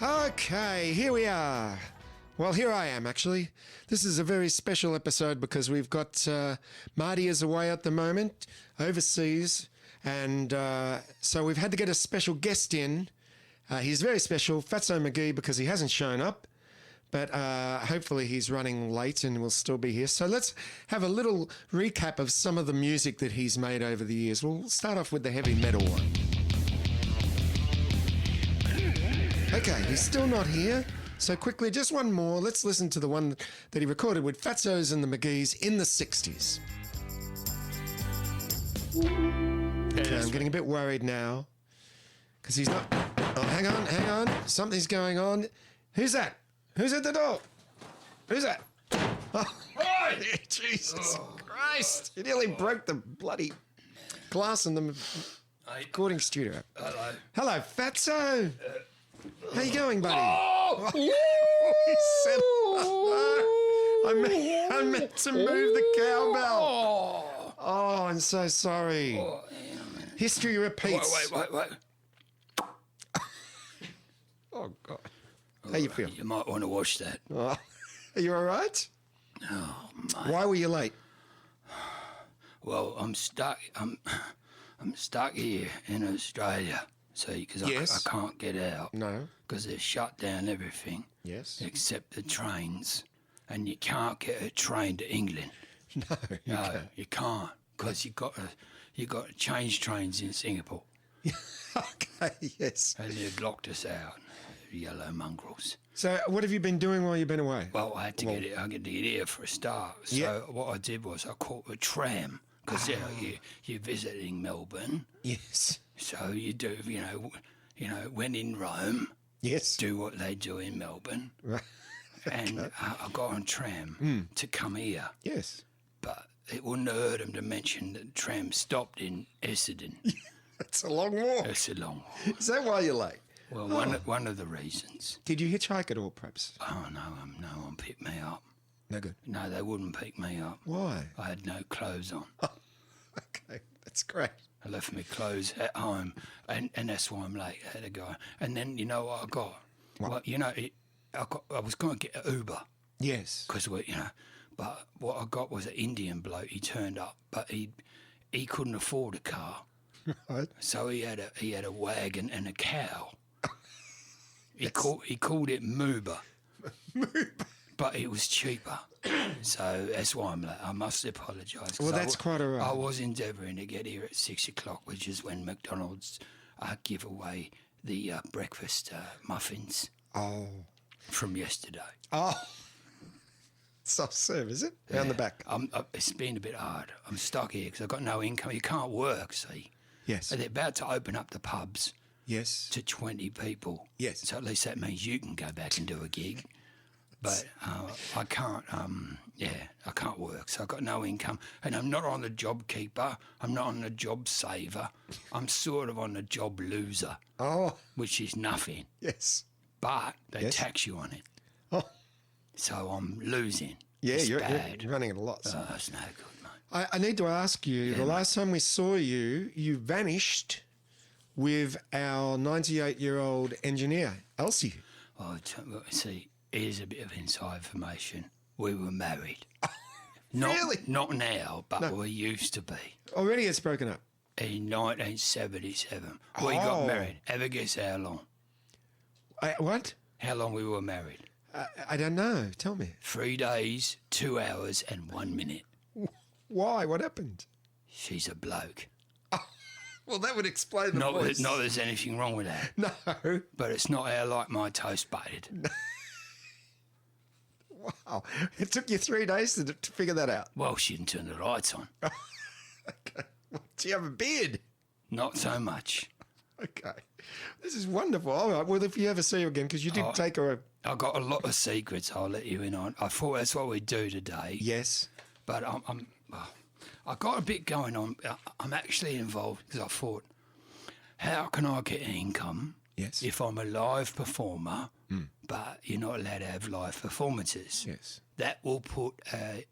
Okay, here we are. Well, here I am, actually. This is a very special episode because we've got Marty is away at the moment, overseas, and so we've had to get a special guest in. He's very special, FATSO McGEE, because he hasn't shown up, but hopefully he's running late and will still be here. So let's have a little recap of some of the music that he's made over the years. We'll start off with the heavy metal one. Okay, he's still not here. So quickly, just one more. Let's listen to the one that he recorded with FATSOs and the McGees in the 60s. Okay, I'm getting a bit worried now because he's not... Oh, hang on. Something's going on. Who's that? Who's at the door? Who's that? Oh, Jesus Christ. You nearly broke the bloody glass in the recording studio. Hello, FATSO. How you going, buddy? Oh! He said, I meant to move the cowbell. Oh, I'm so sorry. History repeats. Wait. Oh, God. How you feel? You might want to wash that. Oh, are you all right? Oh, mate. Why were you late? Well, I'm stuck. I'm stuck here in Australia. See, because I can't get out. No. Because they've shut down everything. Yes. Except the trains. And you can't get a train to England. No, you can't. Because you got to change trains in Singapore. Okay, yes. And they've locked us out, yellow mongrels. So what have you been doing while you've been away? Well, I had to get here for a start. So what I did was I caught a tram. Because you're visiting Melbourne. Yes. So you do, when in Rome, yes, do what they do in Melbourne. Right. And I got on tram to come here. Yes. But it wouldn't have hurt them to mention that the tram stopped in Essendon. It's a long walk. It's a long walk. Is that why you're late? Well, one of the reasons. Did you hitchhike at all, perhaps? Oh, no one picked me up. No good. No, they wouldn't pick me up. Why? I had no clothes on. Oh, okay, that's great. I left my clothes at home, and that's why I'm late. I had to go. And then you know what I got? What? Well, I was going to get an Uber. Yes. Because but what I got was an Indian bloke. He turned up, but he couldn't afford a car, Right. so he had a wagon and a cow. He called it Mooba. Mooba. But it was cheaper, so that's why I'm late. I must apologise. Well, that's quite all right. I was endeavouring to get here at 6 o'clock, which is when McDonald's give away the breakfast muffins. Oh. From yesterday. Oh. Self-serve, is it? Down the back. It's been a bit hard. I'm stuck here because I've got no income. You can't work, see. Yes. They're about to open up the pubs. Yes. To 20 people. Yes. So at least that means you can go back and do a gig. But I can't, I can't work, so I've got no income. And I'm not on the job keeper, I'm not on the job saver, I'm sort of on the job loser. Oh. Which is nothing. Yes. But they tax you on it. Oh. So I'm losing. Yeah, it's you're bad. running it a lot. So. That's no good, mate. I need to ask you, the last time we saw you, you vanished with our 98-year-old engineer, Elsie. Oh, see... Here's a bit of inside information. We were married. Really? Not now, but we used to be. Already it's broken up? In 1977. We got married. Ever guess how long? What? How long we were married? I don't know. Tell me. 3 days, 2 hours and 1 minute. Why? What happened? She's a bloke. Well, that would explain the voice. Not that there's anything wrong with that. No. But it's not how I like my toast buttered. No. Wow. It took you 3 days to figure that out. Well, she didn't turn the lights on. Okay. Well, do you have a beard? Not so much. Okay. This is wonderful. All right. Well, if you ever see her again, because you did take her... I've got a lot of secrets I'll let you in on. I thought that's what we'd do today. Yes. But I've got a bit going on. I'm actually involved because I thought, how can I get an income if I'm a live performer, but you're not allowed to have live performances? Yes. That will put,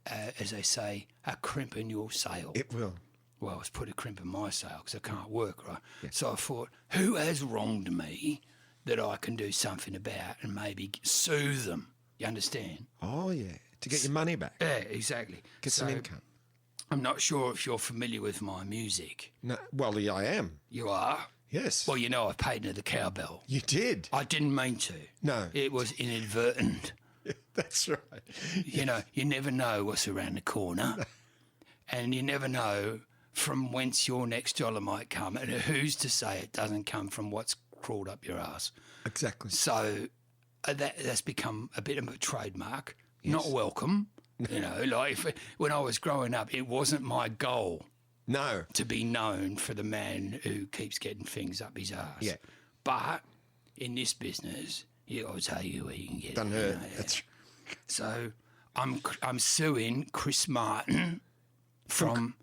as they say, a crimp in your sail. It will. Well, it's put a crimp in my sail because I can't work, right? Yes. So I thought, who has wronged me that I can do something about and maybe soothe them. You understand? Oh, yeah. To get your money back. Yeah, exactly. Get some income. I'm not sure if you're familiar with my music. No, well, yeah, I am. You are? Yes. Well, you know I've paid into the cowbell. You did. I didn't mean to. No. It was inadvertent. That's right. You know, you never know what's around the corner. And you never know from whence your next dollar might come. And who's to say it doesn't come from what's crawled up your ass? Exactly. So that's become a bit of a trademark. Yes. Not welcome. You know, like when I was growing up, it wasn't my goal. No. To be known for the man who keeps getting things up his ass. Yeah. But in this business, I'll tell you where you can get Doesn't it. hurt. You know, yeah. That's... So I'm suing Chris Martin from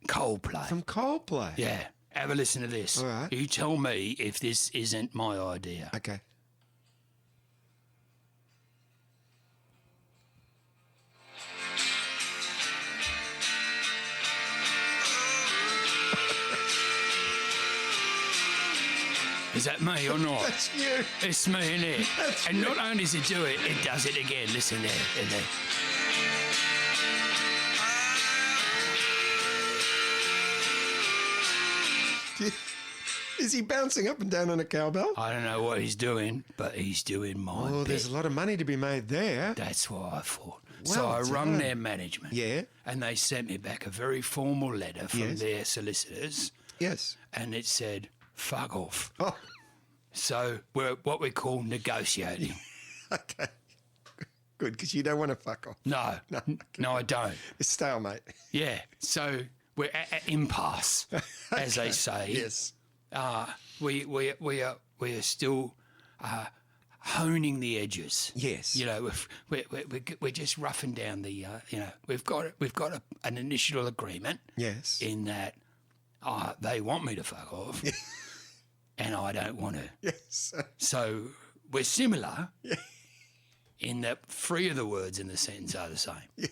Coldplay. From Coldplay? Yeah. Have a listen to this. All right. You tell me if this isn't my idea. Okay. Is that me or not? That's you. It's me, innit? That's and you. not only does it do it, it does it again. Listen there. Is he bouncing up and down on a cowbell? I don't know what he's doing, but he's doing my Oh, bit. there's a lot of money to be made there. That's what I thought. Well so I done. rung their management. Yeah. And they sent me back a very formal letter from Yes. their solicitors. Yes. And it said, fuck off. Oh, So we're what we call negotiating. okay. Good, because you don't want to fuck off. No, no, I don't. It's stalemate. Yeah. So we're at impasse, as they say. Yes. We are still honing the edges. Yes. You know, we're just roughing down the. You know, we've got an initial agreement. Yes. In that, they want me to fuck off, and I don't want to. Yes. So we're similar. In that three of the words in the sentence are the same. Yeah.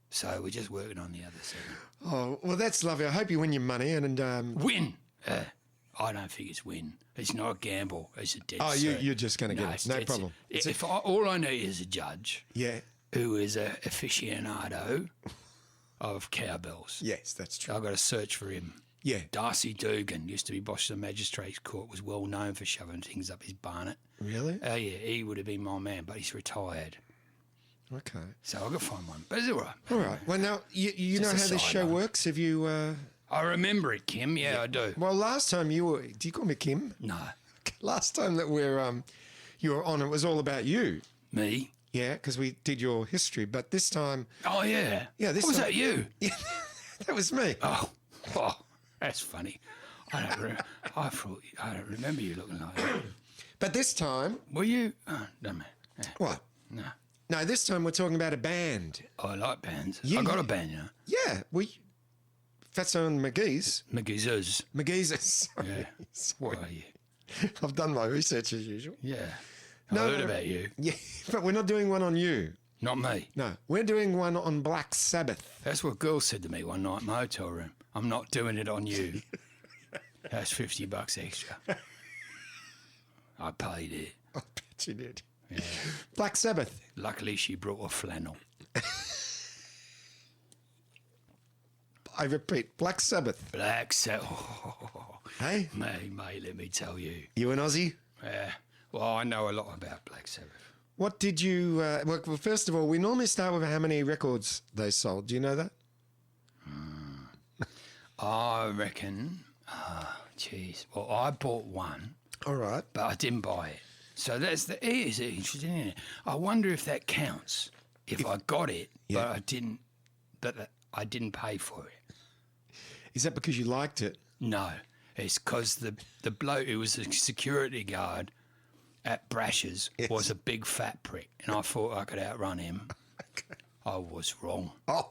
So we're just working on the other seven. Oh, well, that's lovely. I hope you win your money and Win. I don't think it's win. It's not a gamble. It's a dead oh, cert. you're just going to get it. No problem. All I need is a judge Yeah. who is a aficionado of cowbells. Yes, that's true. I've got to search for him. Yeah. Darcy Dugan used to be boss of the magistrates court, was well known for shoving things up his barnet. Really? Oh, yeah, he would have been my man, but he's retired. Okay. So I've got to find one. But it's all right. All right. Well, now, you know how Just a this side show note. works? Have you... I remember it, Kim. Yeah, I do. Well, last time you were... Do you call me Kim? No. Last time that you were on, it was all about you. Me? Yeah, because we did your history. But this time... Oh, yeah. Yeah, this was time... that you? Yeah, that was me. Oh, that's funny. I don't remember you looking like that. But this time... Were you? Oh, don't matter. Yeah. What? No. No, this time we're talking about a band. Oh, I like bands. You- I got a band, you know. Yeah, FATSO and McGEE's. McGee's. McGee's. Sorry. Yeah. Sorry. What are you? I've done my research as usual. Yeah. I No, heard no. about you. Yeah, but we're not doing one on you. Not me. No, we're doing one on Black Sabbath. That's what girl said to me one night in my hotel room. I'm not doing it on you. That's $50 extra. I paid it. I bet you did. Yeah. Black Sabbath. Luckily, she brought a flannel. I repeat, Black Sabbath. Black Sabbath. Oh, Hey? mate, let me tell you. You an Aussie? Yeah. Well, I know a lot about Black Sabbath. What did you... well, first of all, we normally start with how many records they sold. Do you know that? I reckon... Jeez. Well, I bought one, All right. but I didn't buy it. So it is interesting, isn't it? I wonder if that counts. If I got it, Yeah. but I didn't... But I didn't pay for it. Is that because you liked it? No. It's because the bloke who was a security guard at Brash's Yes. was a big fat prick, and I thought I could outrun him. Okay. I was wrong. Oh.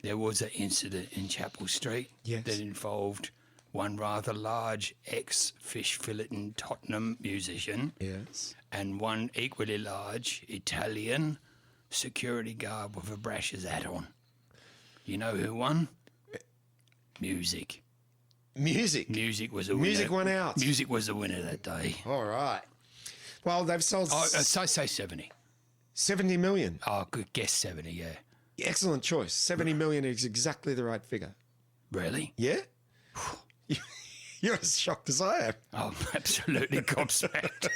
There was an incident in Chapel Street Yes. that involved one rather large ex-fish filleting Tottenham musician Yes. and one equally large Italian security guard with a Brash's hat on. You know who won? Music. Music. Music was a winner. Music won out. Music was the winner that day. All right. Well, they've sold So say 70. 70 million. Oh, good guess, 70, yeah. Excellent choice. 70 million is exactly the right figure. Really? Yeah? You're as shocked as I am. I'm absolutely gobsmacked.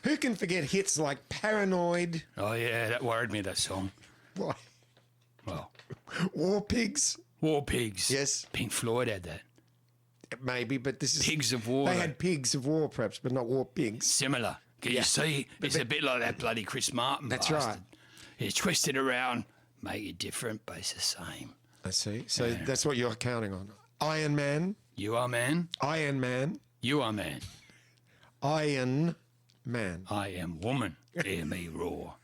Who can forget hits like Paranoid? Oh, yeah, that worried me, that song. Why? Well, War Pigs? War Pigs. Yes. Pink Floyd had that. Maybe, but this is... Pigs of War. They had Pigs of War, perhaps, but not War Pigs. Similar. Can you see? It's a bit like that bloody Chris Martin That's bastard. right. You twist it around, make it different, but it's the same. I see. So that's what you're counting on. Iron Man. You are man. Iron Man. You are man. Iron Man. I am woman. Hear me roar.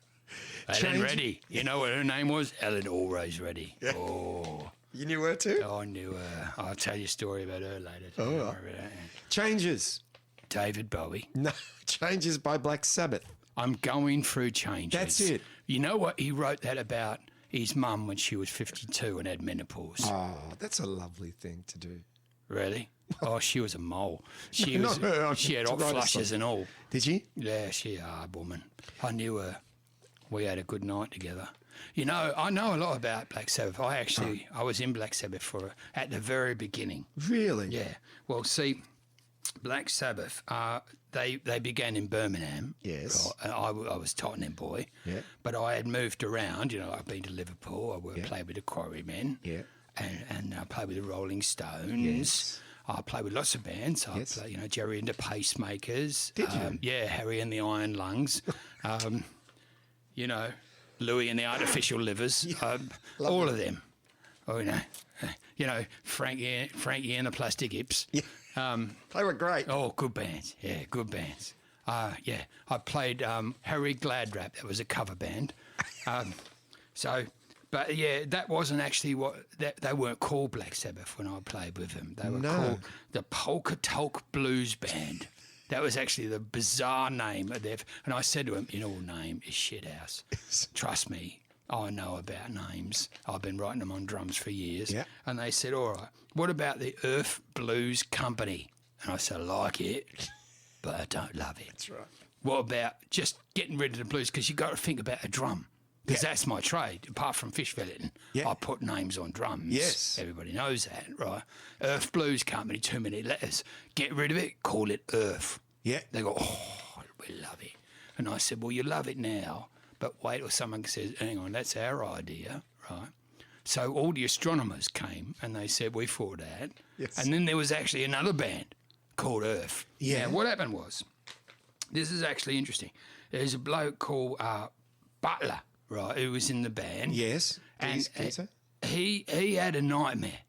Ellen Change- Reddy. You know what her name was? Ellen Always Reddy. Yeah. Oh, You knew her too? I knew her. I'll tell you a story about her later. Oh, Don't right. worry about that. Changes. David Bowie. No, Changes by Black Sabbath. I'm going through changes. That's it. You know what? He wrote that about his mum when she was 52 and had menopause. Oh, that's a lovely thing to do. Really? Oh, she was a mole. She Not her, She had to hot write a flushes song. and all. Did she? Yeah, she a hard woman. I knew her. We had a good night together. You know, I know a lot about Black Sabbath. I was in Black Sabbath at the very beginning. Really? Yeah. Well, see, Black Sabbath, they began in Birmingham. Yes. Right, I was Tottenham boy. Yeah. But I had moved around. You know, I've been to Liverpool. I played with the Quarrymen. Yeah. And I played with the Rolling Stones. Yes. I played with lots of bands. I Yes. played, Jerry and the Pacemakers. Did you? Yeah, Harry and the Iron Lungs. Louis and the Artificial Livers. All of them. Oh, Frankie and the Plastic Hips. Yeah. They were great. Oh, good bands. Yeah, good bands. I played Harry Gladrap. That was a cover band. But yeah, that wasn't actually they weren't called Black Sabbath when I played with them. They were called the Polka Tulk Blues Band. That was actually the bizarre name of their. And I said to him, "Your name is Shithouse. Trust me, I know about names. I've been writing them on drums for years." Yeah. And they said, "All right, what about the Earth Blues Company?" And I said, "I like it, but I don't love it." That's right. What about just getting rid of the blues? Because you got to think about a drum. Because that's my trade. Apart from fish filleting, I put names on drums. Yes. Everybody knows that, right? Earth Blues Company, too many letters. Get rid of it, call it Earth. Yeah. They go, "Oh, we love it." And I said, "Well, you love it now, but wait till someone says, hang on, that's our idea, right?" So all the astronomers came and they said, "We thought that." Yes. And then there was actually another band called Earth. Yeah. Now, what happened was, this is actually interesting. There's a bloke called Butler, right, who was in the band. Yes. And Geezer? he had a nightmare.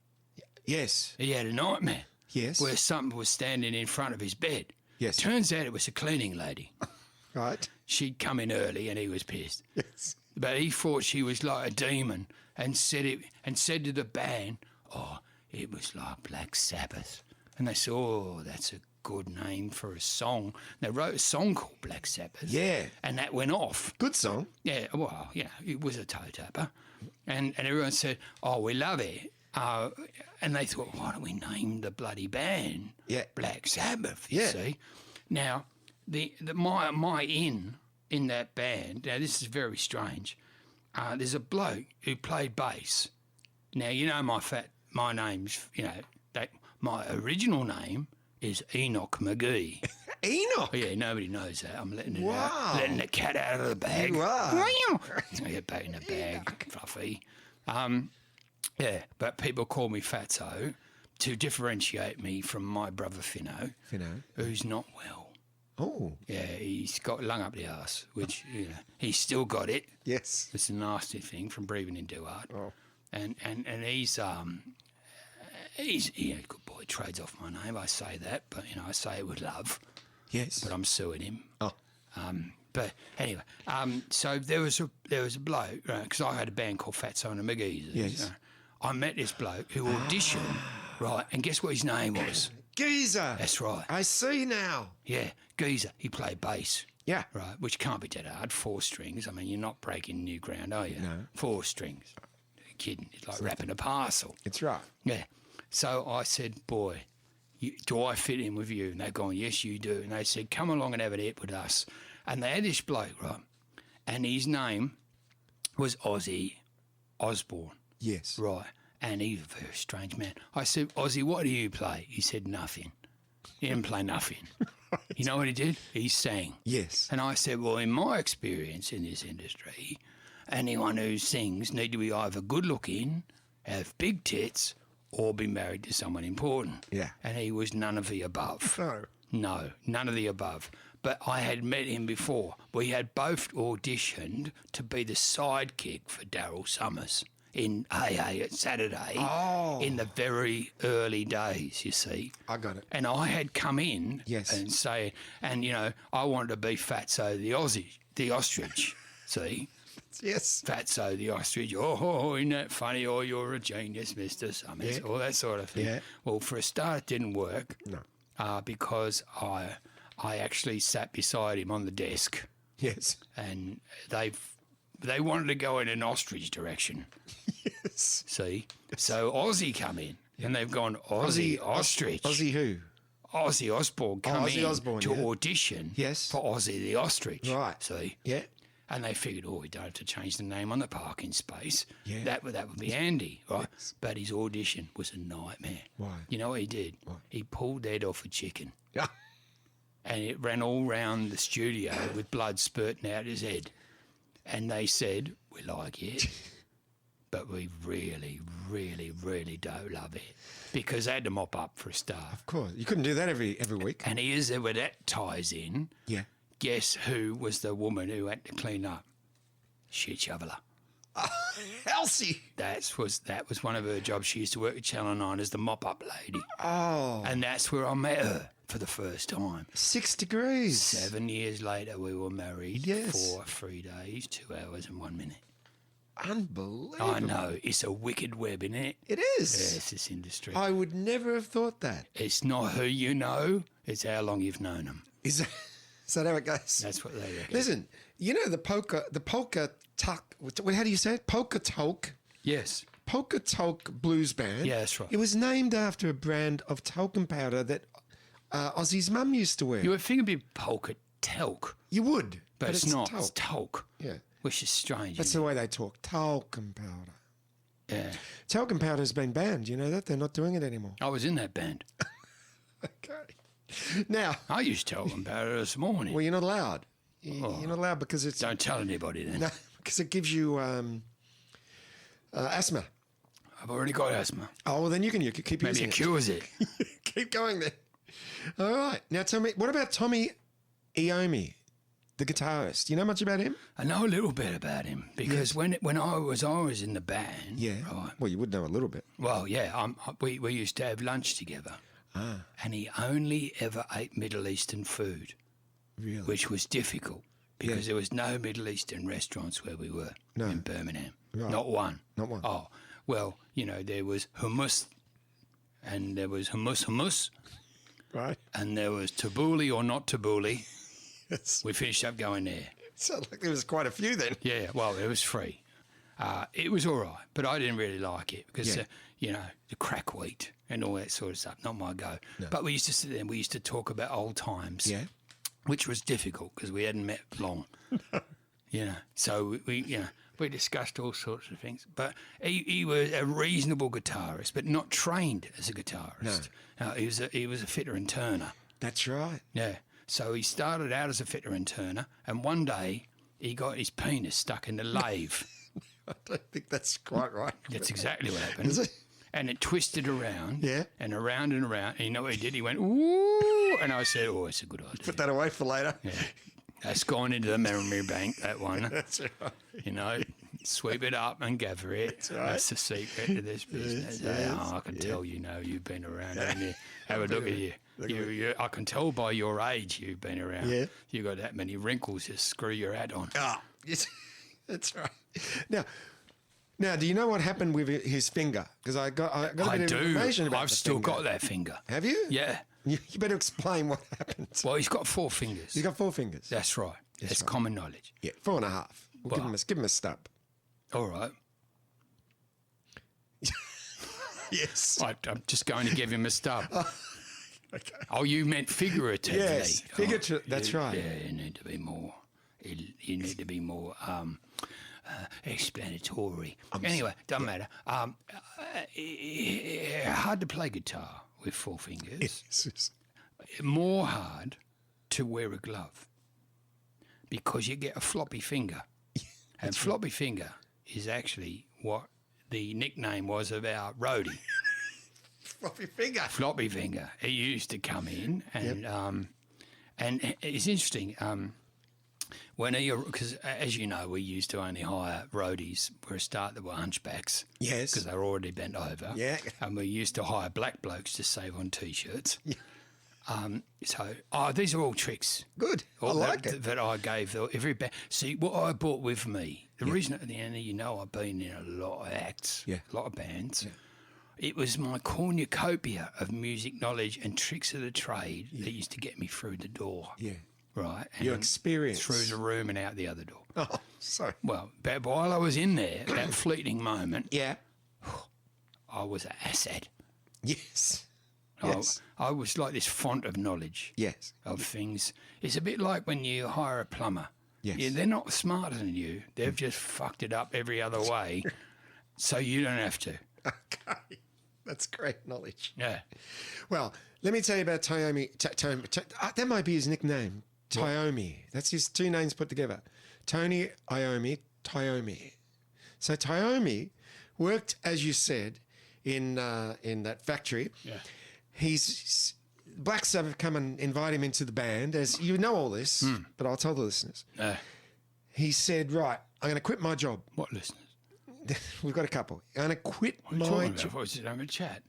Yes. He had a nightmare Yes. where something was standing in front of his bed. Yes. Turns out it was a cleaning lady. Right. She'd come in early and he was pissed. Yes. But he thought she was like a demon and said to the band, "Oh, it was like Black Sabbath." And they said, "Oh, that's a good name for a song." They wrote a song called Black Sabbath. Yeah. And that went off. Good song. Yeah, well, it was a toe tapper. And everyone said, "Oh, we love it." And they thought, why don't we name the bloody band Black Sabbath, you see? Now, my in that band, now this is very strange. There's a bloke who played bass. Now, my name's, my original name is Enoch McGEE. Enoch. Yeah, nobody knows that. I'm letting it Wow. out, letting the cat out of the bag. You are. Get back in the bag, Fluffy. But people call me Fatso to differentiate me from my brother Finno, who's not well. Oh. Yeah, he's got lung up the arse, which he's still got it. Yes. It's a nasty thing from breathing in Duart. Oh. And he's a good boy. Trades off my name. I say that, but I say it with love. Yes. But I'm suing him. Oh. But anyway, so there was a bloke, because I had a band called FATSO and the McGEE. Yes. I met this bloke who auditioned, right, and guess what his name was? Geezer. That's right. I see now. Yeah, Geezer. He played bass. Yeah. Right, which can't be that hard. 4 strings. I mean, you're not breaking new ground, are you? No. 4 strings. You're kidding. It's like wrapping a parcel. It's right. Yeah. So I said, "Boy, do I fit in with you? And they're going, yes, you do. And they said, come along and have an hit with us. And they had this bloke, right? And his name was Ozzy Osbourne. Yes. Right. And he's a very strange man. I said, Ozzy, what do you play? He said, nothing. He didn't play nothing. Right. You know what he did? He sang. Yes. And I said, well, in my experience in this industry, anyone who sings need to be either good looking, have big tits, or be married to someone important. Yeah. And he was none of the above. No. No, none of the above. But I had met him before. We had both auditioned to be the sidekick for Daryl Summers in AA at Saturday in the very early days, you see. I got it. And I had come in and say, and, you know, I wanted to be Fatso the ostrich, see? Yes. Fatso the ostrich. Oh, isn't that funny? Oh, you're a genius, Mr. Summers. All that sort of thing. Yeah. Well, for a start, it didn't work. No. Because I actually sat beside him on the desk. Yes. And they wanted to go in an ostrich direction. Yes. See? So Ozzy come in, and they've gone, Ozzy Ostrich. Ozzy who? Ozzy Osbourne come in to audition for Ozzy the Ostrich. Right. See? Yeah. And they figured, we don't have to change the name on the parking space. Yeah. That would be handy, right? Yes. But his audition was a nightmare. Why? You know what he did? What? He pulled the head off a chicken. Yeah. And it ran all round the studio with blood spurting out his head. And they said, we like it, but we really, really, really don't love it. Because they had to mop up for a start. Of course. You couldn't do that every week. And here's where that ties in. Yeah. Guess who was the woman who had to clean up? Shit shoveler. Elsie. That was one of her jobs. She used to work at Channel 9 as the mop-up lady. Oh. And that's where I met her for the first time. 6 degrees. 7 years later, we were married for 3 days, 2 hours and 1 minute. Unbelievable. I know. It's a wicked web, isn't it? It is. Yes, this industry. I would never have thought that. It's not who you know, it's how long you've known them. Is that how it goes? That's what they reckon. Listen, you know the polka tuck, how do you say it? Polka Talk? Yes. Polka Talk Blues Band. Yeah, that's right. It was named after a brand of talcum powder that Ozzy's mum used to wear. You would think it'd be polka talc. You would. But it's not. Talc. It's talc. Yeah. Which is strange. That's the way they talk. Talcum powder. Yeah. Talcum powder's been banned. You know that? They're not doing it anymore. I was in that band. Okay. Now. I used talcum powder this morning. Well, you're not allowed. You're not allowed because it's... Don't tell anybody then. No, because it gives you asthma. I've already got asthma. Oh, well, then you can keep Maybe using it cures it. Keep going then. All right. Now tell me, what about Tommy Iommi, the guitarist? Do you know much about him? I know a little bit about him because when I was in the band. Yeah. Right. Well, you would know a little bit. Well, yeah. We used to have lunch together. Ah. And he only ever ate Middle Eastern food. Really? Which was difficult because there was no Middle Eastern restaurants where we were in Birmingham. Right. Not one. Not one. Oh, well, you know, there was hummus and there was hummus. Right. And there was tabbouleh or not tabbouleh. Yes. We finished up going there. Sounds like there was quite a few then. Yeah, well, it was free. It was all right, but I didn't really like it because, you know, the crack wheat and all that sort of stuff, not my go. No. But we used to sit there and we used to talk about old times. Yeah. Which was difficult because we hadn't met long. You know, so we discussed all sorts of things. But he was a reasonable guitarist, but not trained as a guitarist. No. He was a fitter and turner. That's right. Yeah. So he started out as a fitter and turner, and one day he got his penis stuck in the lathe. I don't think that's quite right. That's exactly what happened. Is it? And it twisted around. Yeah. And around and around. And you know what he did? He went, ooh. And I said, oh, it's a good idea. Put that away for later. Yeah. That's gone into the memory bank, that one. That's right. You know, sweep it up and gather it. That's right. That's the secret to this business. Yes, Oh, I can tell you know you've been around, haven't you? Have a look at you. I can tell by your age you've been around. Yeah. You've got that many wrinkles to screw your hat on. Ah, yes. That's right. Now, do you know what happened with his finger? Because I got a bit of information about I've the still finger. got that finger. Have you? Yeah. You better explain what happened. Well, he's got 4 fingers. He's got 4 fingers. That's right. That's right. common knowledge. Yeah, 4.5. We'll give him a stub. All right. Yes. I'm just going to give him a stub. Okay. Oh, you meant figuratively. Yes, that's right. Yeah, you need to be more. You need to be more explanatory. Anyway, doesn't matter. Hard to play guitar with 4 fingers. Yes. More hard to wear a glove because you get a floppy finger. And floppy finger is actually what the nickname was of our roadie. Floppy finger. Floppy finger. He used to come in and it's interesting. When because as you know, we used to only hire roadies for a start that were hunchbacks. Yes. Because they were already bent over. Yeah. And we used to hire black blokes to save on T-shirts. Yeah. These are all tricks. Good. I like it. That I gave every band. See, what I brought with me, the reason at the end, I've been in a lot of acts, a lot of bands. Yeah. It was my cornucopia of music knowledge and tricks of the trade that used to get me through the door. Yeah. Right. And your experience. Through the room and out the other door. Oh, sorry. Well, but while I was in there, that fleeting moment, I was an asset. Yes. Yes. I was like this font of knowledge. Yes. Of things. It's a bit like when you hire a plumber. Yes. Yeah, they're not smarter than you. They've just fucked it up every other way, so you don't have to. Okay. That's great knowledge. Yeah. Well, let me tell you about Tayomi. That might be his nickname. Tayomi. That's his 2 names put together. Tony Iommi, Tayomi. So Tayomi worked, as you said, in that factory. Yeah. He's Black Sabbath come and invite him into the band, as you know all this, but I'll tell the listeners. He said, right, I'm going to quit my job. What listeners? We've got a couple. I'm going to quit my job. I was just having a chat.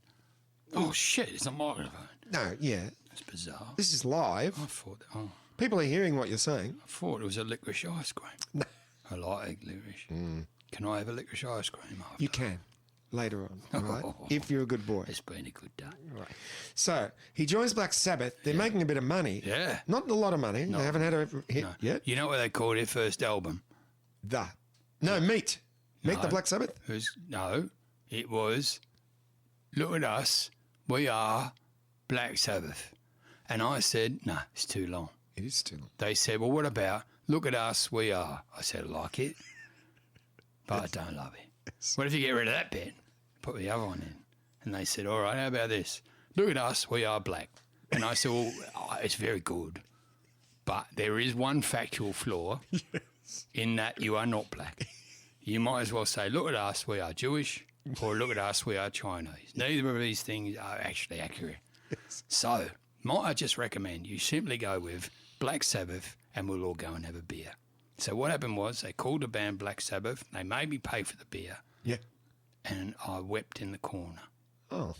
Oh, shit, it's a microphone. No, yeah. That's bizarre. This is live. I thought, people are hearing what you're saying. I thought it was a licorice ice cream. No. I like licorice. Can I have a licorice ice cream after? You can. Later on, right? If you're a good boy. It's been a good day. Right. So he joins Black Sabbath. They're making a bit of money. Yeah. Not a lot of money. No. They haven't had a hit yet. You know what they called their first album? Meet the Black Sabbath? It was Look at Us, We Are Black Sabbath. And I said, no, it's too long. It is too long. They said, well, what about Look at Us, We Are? I said, I like it, but I don't love it. What if you get rid of that bit? Put the other one in. And they said, all right, how about this? Look at us, we are black. And I said, well, it's very good. But there is one factual flaw in that you are not black. You might as well say, look at us, we are Jewish, or look at us, we are Chinese. Neither of these things are actually accurate. Yes. So, might I just recommend you simply go with Black Sabbath and we'll all go and have a beer. So what happened was they called the band Black Sabbath. They made me pay for the beer. Yeah. And I wept in the corner. Oh.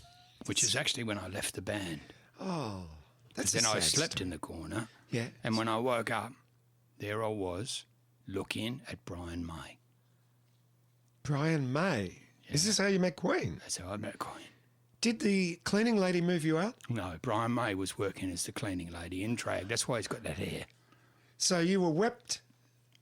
Which is actually when I left the band. Oh. That's then I slept in the corner. Yeah. And when I woke up, there I was looking at Brian May. Brian May? Yeah. Is this how you met Queen? That's how I met Queen. Did the cleaning lady move you out? No, Brian May was working as the cleaning lady in drag. That's why he's got that hair. So you were wept,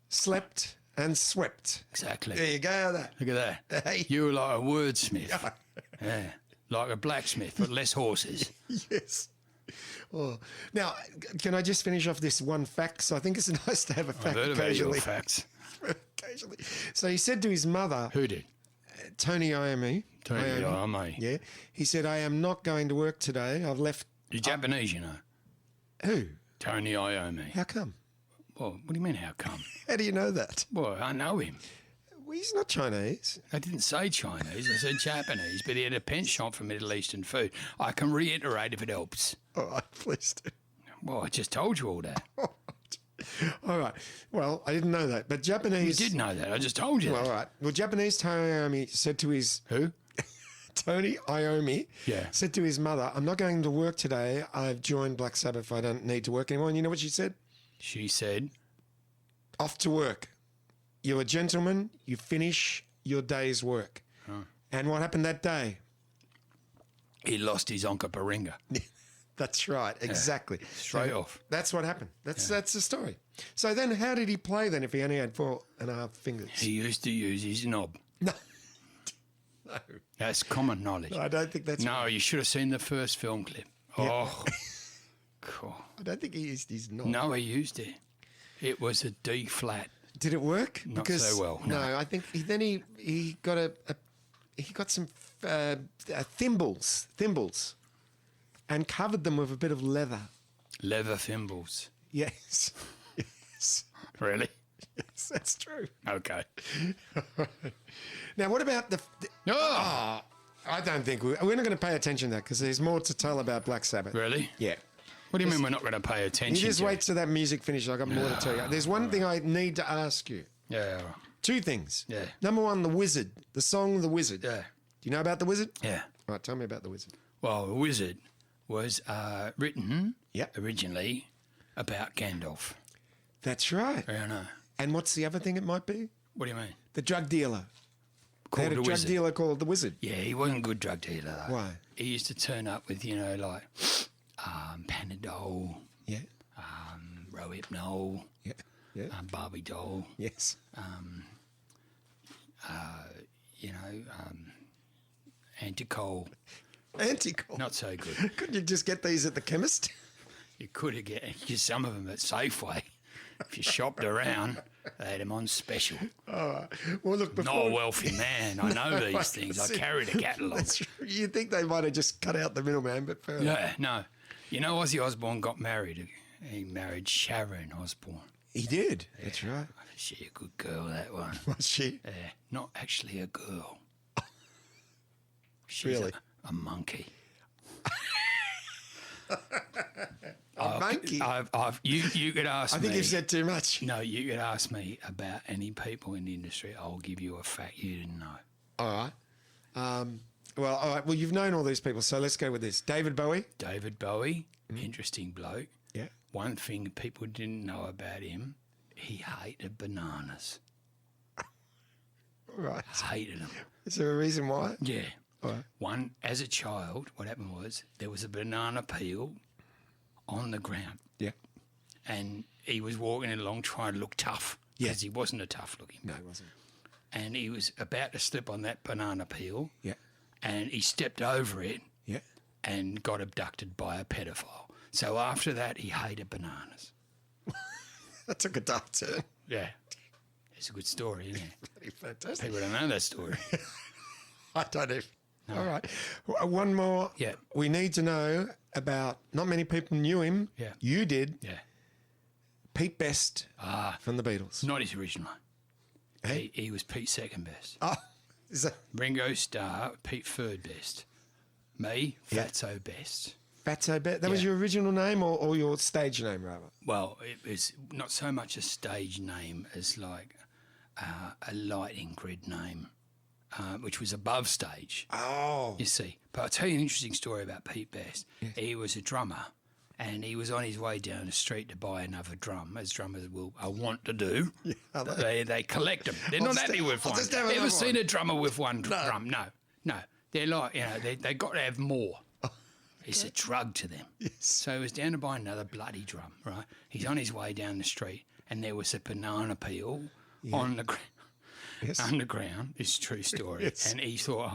slept, and swept. Exactly. There you go. Look at that. Hey. You were like a wordsmith. Yeah. Like a blacksmith, but less horses. Yes. Oh. Now, can I just finish off this one fact? So I think it's nice to have a fact occasionally. I've heard about your facts. Occasionally. So he said to his mother... Who did? Tony Iommi. Tony Iommi. Yeah. He said, I am not going to work today. I've left... You're Japanese, you know. Who? Tony Iommi. How come? Well, what do you mean, how come? How do you know that? Well, I know him. Well, he's not Chinese. I didn't say Chinese. I said Japanese, but he had a penchant for Middle Eastern food. I can reiterate if it helps. All right, please do. Well, I just told you all that. All right. Well, I didn't know that, but Japanese... You did know that. I just told you that. All right. Well, Japanese Tony Iommi said to his... Who? Tony Iommi said to his mother, I'm not going to work today. I've joined Black Sabbath. I don't need to work anymore. And you know what she said? She said... Off to work. You're a gentleman. You finish your day's work. Huh. And what happened that day? He lost his Onka Paringa. That's right. Exactly. Straight off. That's what happened. That's the story. So then how did he play then if he only had 4.5 fingers? He used to use his knob. No. That's common knowledge. No, I don't think that's No, you should have seen the first film clip. Oh. Cool. I don't think he used his knob. No, he used it. It was a D flat. Did it work? Not so well. No, I think he got some thimbles, and covered them with a bit of leather. Leather thimbles. Yes, yes, Really? yes, that's true. Okay. Now, what about the? Oh, I don't think we're not going to pay attention to that because there's more to tell about Black Sabbath. really? Yeah. What do you mean we're not going to pay attention? You just to wait it? till that music finishes. I got more to tell you. There's one thing I need to ask you. Yeah. Two things. Yeah. Number one, The Wizard. The song The Wizard. Yeah. Do you know about The Wizard? Yeah. All right, tell me about The Wizard. Well, The Wizard was written Yep. originally about Gandalf. That's right. I know. And what's the other thing it might be? What do you mean? The drug dealer. They Called had a the drug Wizard. dealer called The Wizard. Yeah, he wasn't a good drug dealer though. Why? He used to turn up with, like, Panadol, Yeah. Rohypnol, Yeah. Yeah. Barbie doll, Yes. Anticol. Anticol. Not so good. Couldn't you just get these at the chemist? You could get some of them at Safeway. If you shopped around, they had them on special. Well, look, before... Not a wealthy man. I know these things. I carry the catalogue. That's true. You'd think they might have just cut out the middleman, but fair enough. Yeah, no. You know, Ozzy Osbourne got married. He married Sharon Osbourne. He did. That's right. She a good girl, that one. Was she? Yeah, not actually a girl. She's Really? a monkey. A monkey? You could ask me. I think you've said too much. No, you could ask me about any people in the industry. I'll give you a fact you didn't know. All right. All right. Well, you've known all these people, so let's go with this. David Bowie. David Bowie, interesting bloke. Yeah. One thing people didn't know about him, he hated bananas. All right. Hated them. Is there a reason why? Yeah. All right. One, as a child, what happened was there was a banana peel on the ground, Yeah. and he was walking along trying to look tough Yeah. because he wasn't a tough looking. No, it wasn't. And he was about to slip on that banana peel, Yeah. and he stepped over it Yeah. and got abducted by a pedophile. So after that, he hated bananas. That took a dark turn. Yeah. It's a good story, isn't it? Bloody fantastic. People don't know that story. I don't even. All right. One more. Yeah. We need to know about, not many people knew him. Yeah. You did. Yeah. Pete Best from the Beatles. Not his original. Hey? He was Pete's second best. Oh, is that Ringo Starr, Pete third best. Me, Yeah. Fatso best. Fatso Best? That was Yeah. your original name or your stage name, rather? Well, it was not so much a stage name as like a lighting grid name, which was above stage. Oh. You see, but I'll tell you an interesting story about Pete Best. He was a drummer, and he was on his way down the street to buy another drum, as drummers will want to do. Yeah, They collect them. They're I'll not just happy have- with I'll one. just have Ever another seen one. a drummer with one drum? No. They're like, they got to have more. It's a drug to them. Yes. So he was down to buy another bloody drum, right? He's on his way down the street, and there was a banana peel on the ground. Yes. Underground, it's a true story. Yes. And he thought,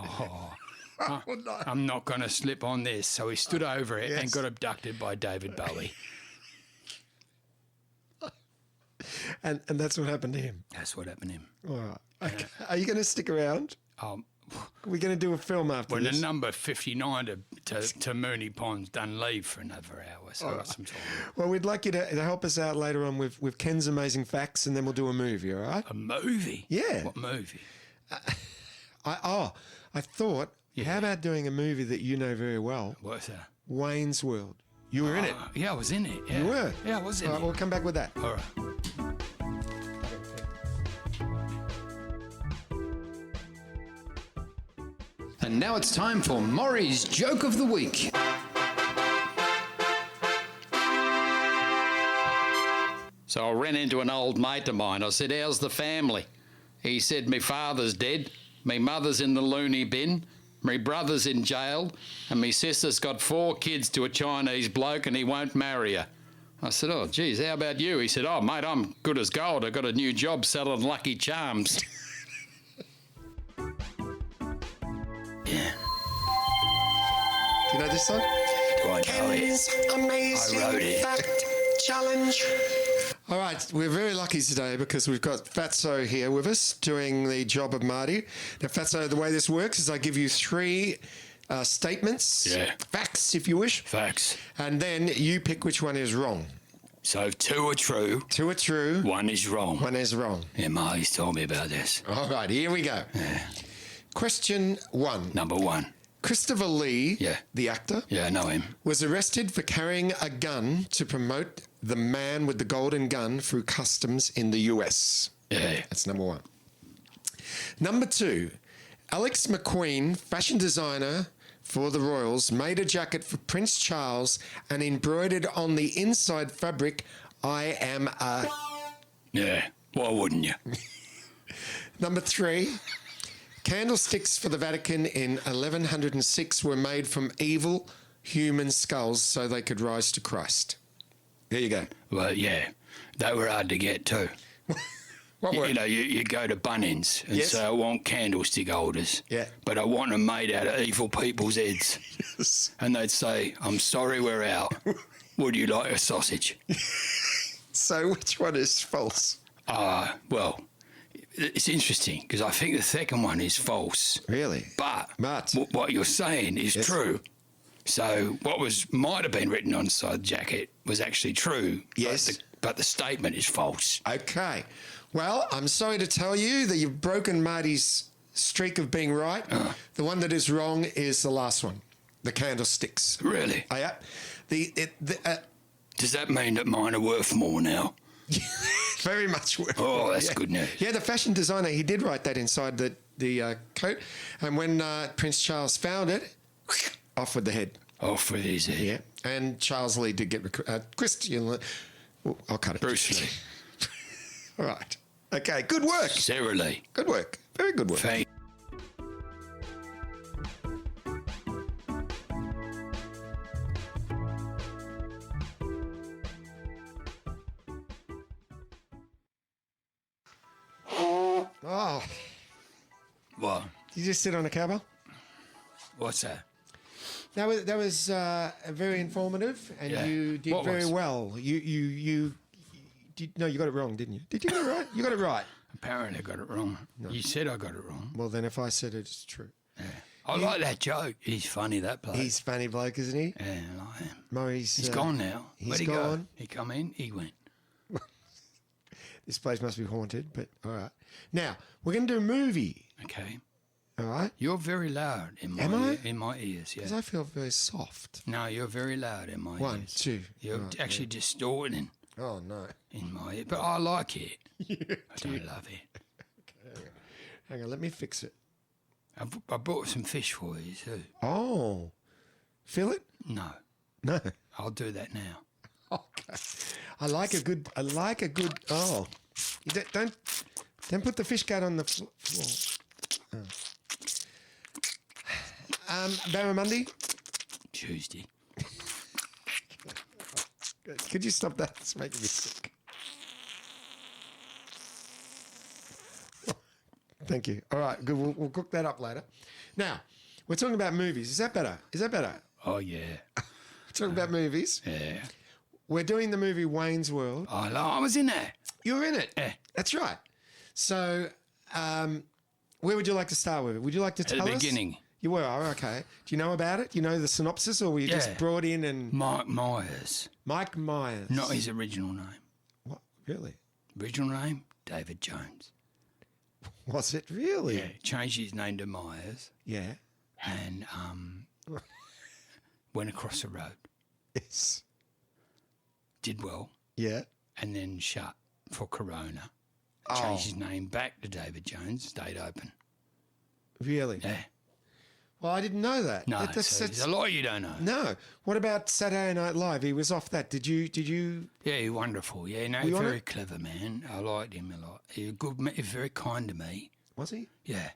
Oh, no. I'm not going to slip on this. So he stood over it and Yes. got abducted by David Bowie. And that's what happened to him. That's what happened to him. All right. Okay. Are you going to stick around? We're going to do a film after When the this. number 59 to Mooney Pond's done leave for another hour, so I've got some time. Well, we'd like you to help us out later on with Ken's amazing facts, and then we'll do a movie, all right? A movie? Yeah. What movie? I thought, how about doing a movie that you know very well, What's that? Wayne's World? You were in it. Yeah, I was in it. Yeah. You were? Yeah, I was in All right, it. we'll come back with that. All right. And now it's time for Maury's Joke of the Week. So I ran into an old mate of mine. I said, how's the family? He said, me father's dead, me mother's in the loony bin, me brother's in jail, and me sister's got 4 kids to a Chinese bloke and he won't marry her. I said, oh, geez, how about you? He said, oh, mate, I'm good as gold. I got a new job selling Lucky Charms. Yeah. Do you know this song? do I know it? Ken's Amazing I wrote it. Fact Challenge. All right, we're very lucky today because we've got FATSO here with us doing the job of Marty. Now, FATSO, the way this works is I give you three statements, facts if you wish, Facts. and then you pick which one is wrong. So 2 are true, Two are true, 1 is wrong. one is wrong. Yeah, Marty's told me about this. All right, here we go. Question 1. Number 1. Christopher Lee, Yeah. the actor, Yeah, I know him. was arrested for carrying a gun to promote the man with the golden gun through customs in the US. Yeah. That's number 1. Number 2, Alex McQueen, fashion designer for the Royals, made a jacket for Prince Charles and embroidered on the inside fabric, "I am a..." Yeah. Why wouldn't you? Number 3, candlesticks for the Vatican in 1106 were made from evil human skulls so they could rise to Christ. There you go. Well, yeah. They were hard to get too. What were You know, you go to Bunnings and Yes. say, I want candlestick holders. Yeah. But I want them made out of evil people's heads. Yes. And they'd say, I'm sorry, we're out. Would you like a sausage? So which one is false? Well, it's interesting because I think the second one is false. Really? But But- what you're saying is Yes. true. So what might have been written on the side of the jacket was actually true. Yes. But the statement is false. Okay. Well, I'm sorry to tell you that you've broken Marty's streak of being right. The one that is wrong is the last one, the candlesticks. Really? Oh, yeah. Does that mean that mine are worth more now? Very much worth. Oh, that's yeah. good news. Yeah, the fashion designer, he did write that inside the coat. And when Prince Charles found it, off with the head. Off with his head. Yeah. And Charles Lee did get Christian. I'll cut it. Bruce Lee. All right. Okay. Good work. Sarah Lee. Good work. Very good work. Thank Oh, What? you just sit on a cowbell? What's that? That was very informative, and Yeah. you did What very was? well. You did. No, you got it wrong, didn't you? Did you get it right? You got it right. Apparently I got it wrong. You said I got it wrong. Well, then if I said it's true. I like that joke. He's funny, that bloke. He's a funny bloke, isn't he? Yeah, I like him. Murray's. He's gone now. he's Where'd he gone. go? He come in, he went. This place must be haunted, but all right. Now we're going to do a movie. Okay. All right. You're very loud in my Am I? in my ears, yeah. Because I feel very soft. No, you're very loud in my 1, ears. 2. You're Right, actually distorting Oh no. in my ear. But I like it. I don't love it. Hang on. Let me fix it. I brought some fish for you too. Oh. Feel it? No, No. I'll do that now. Okay. I like a good. Oh, you don't put the fish guard on the floor. Barramundi, Tuesday. could you stop that? It's making me sick. Thank you. All right, good. We'll cook that up later. Now, we're talking about movies. Is that better? Oh yeah, We're talking about movies. yeah. We're doing the movie Wayne's World. I was in there. You were in it. Yeah. That's right. So, where would you like to start with it? Would you like to tell At the us? beginning. You were, oh, okay. Do you know about it? Do you know the synopsis, or were you just Yeah. brought in and Mike Myers. Mike Myers? Not his original name. What? Really? Original name, David Jones. Was it really? Yeah. Changed his name to Myers Yeah. and went across the road. Yes. Did well Yeah. and then shut for Corona. Oh. Changed his name back to David Jones, stayed open. Really? Yeah. Well, I didn't know that. No, That's- so that's- there's a lot you don't know. no. What about Saturday Night Live? He was off that. Did you? Yeah, he's wonderful. Yeah, no, Were you on very it? clever man. I liked him a lot. He was good. He was very kind to me. Was he? Yeah.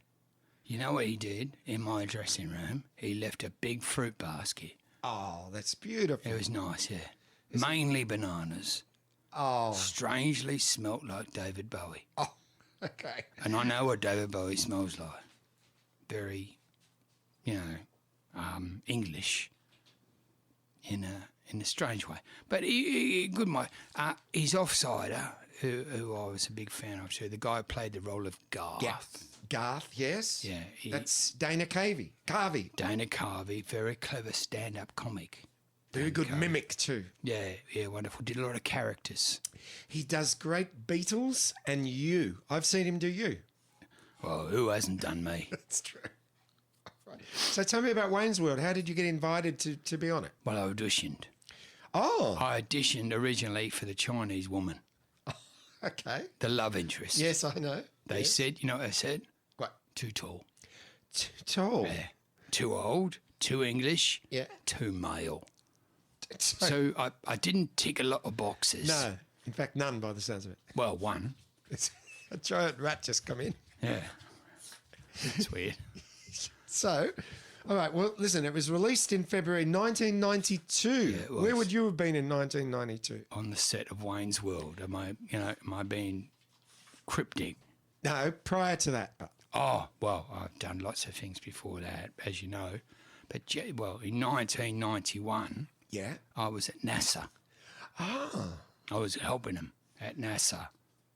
You know what he did in my dressing room? He left a big fruit basket. Oh, that's beautiful. It was nice, yeah. Mainly bananas. Oh. Strangely smelt like David Bowie. Oh. Okay. And I know what David Bowie smells like. Very, English. in a strange way. But good. His offsider, who I was a big fan of too, the guy who played the role of Garth. Yeah. Garth, yes. Yeah, That's Dana Carvey. Dana Carvey, very clever stand-up comic. Very good mimic too. Yeah, wonderful. Did a lot of characters. He does great Beatles and You. I've seen him do You. Well, who hasn't done me? That's true. Right. So tell me about Wayne's World. How did you get invited to be on it? Well, I auditioned. Oh, I auditioned originally for the Chinese woman, okay. the love interest. Yes, I know. They said, you know what they said? What? Too tall. Too tall. Yeah. Too old, too English, Yeah. too male. So, So I didn't tick a lot of boxes. no, in fact, none by the sounds of it. Well, one. It's a giant rat just come in. Yeah. That's weird. So, all right. Well, listen. It was released in February 1992. Yeah, it was. Where would you have been in 1992? On the set of Wayne's World, am I being cryptic? No, prior to that. Oh, well, I've done lots of things before that, as you know. But, in 1991, Yeah. I was at NASA. Ah, I was helping them at NASA.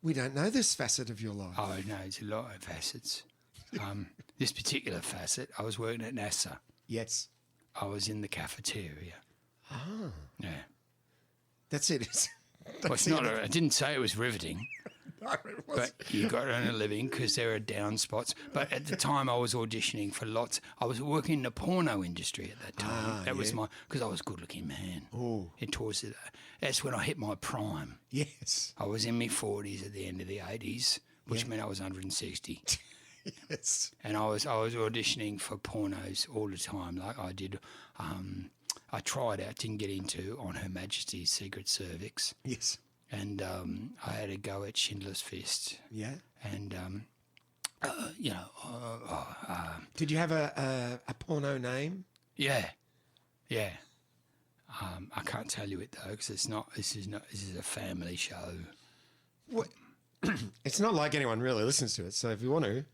we don't know this facet of your life. Oh, no, it's a lot of facets. This particular facet, I was working at NASA. Yes. I was in the cafeteria. Ah, Yeah. that's it. Well, it's not. I didn't say it was riveting, No, it was. but you got to earn a living because there are down spots. But at the time, I was auditioning for lots. I was working in the porno industry at that time. That was because I was a good-looking man. Oh. That's when I hit my prime. Yes. I was in my 40s at the end of the 80s, which meant I was 160. Yes. And I was auditioning for pornos all the time, like I did. I tried out, didn't get into On Her Majesty's Secret Cervix, Yes. and I had a go at Schindler's Fist, Yeah. and Did you have a porno name? yeah. I can't tell you it though because it's not. This is a family show. What? It's not like anyone really listens to it. So if you want to,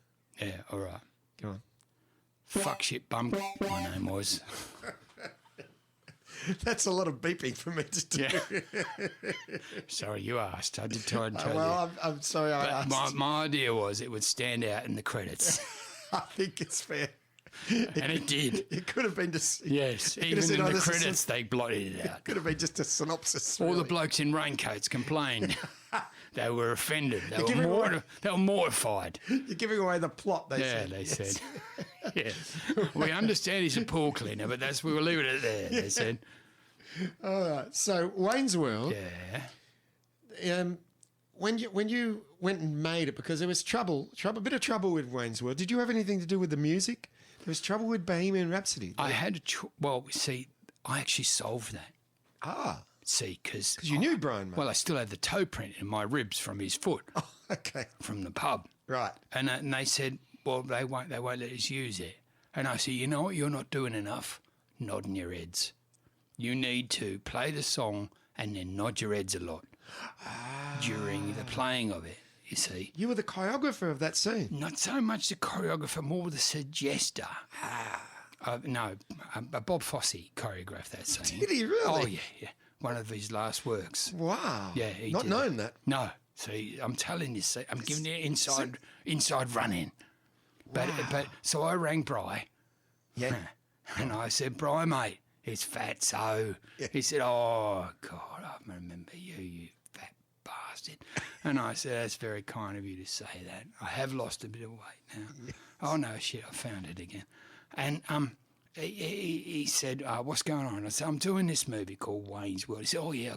Yeah, all right. go on. Fuck shit bum. My name was. That's a lot of beeping for me to do. Yeah. Sorry, you asked. I did try and tell you. Well, I'm sorry I But asked. my idea was it would stand out in the credits, I think it's fair. and it did. It could have been just. Yes, could have even said, in "Oh, the this is credits, they blotted it out. Could have been just a synopsis. All the really. blokes in raincoats complained. They were offended. They giving away- were mortified. You're giving away the plot. They Yeah, said. they Yes. said. Yeah, we understand he's a pool cleaner, but we'll leave it at there. They said. All right. So Wayne's World. Yeah. When you went and made it, because there was a bit of trouble with Wayne's World. Did you have anything to do with the music? There was trouble with Bohemian Rhapsody. I had I actually solved that. Ah, See, because you knew Brian. May. well, I still had the toe print in my ribs from his foot Oh, okay. from the pub. Right. And they said, well, they won't let us use it. And I said, you know what, you're not doing enough, nodding your heads. You need to play the song and then nod your heads a lot during the playing of it, you see. You were the choreographer of that scene. Not so much the choreographer, more the suggester. Bob Fosse choreographed that scene. Did he really? Oh, yeah. One of his last works. Wow. Yeah, he Not did known that. No. See, I'm telling you, I'm giving you inside run-in. But so I rang Bri, Yeah. and I said, Bri, mate, it's FATSO. Yeah. He said, oh, God, I remember you fat bastard. And I said, that's very kind of you to say that. I have lost a bit of weight now. Yes. Oh, no, shit, I found it again. And he said, what's going on? I said, I'm doing this movie called Wayne's World. He said, oh, yeah,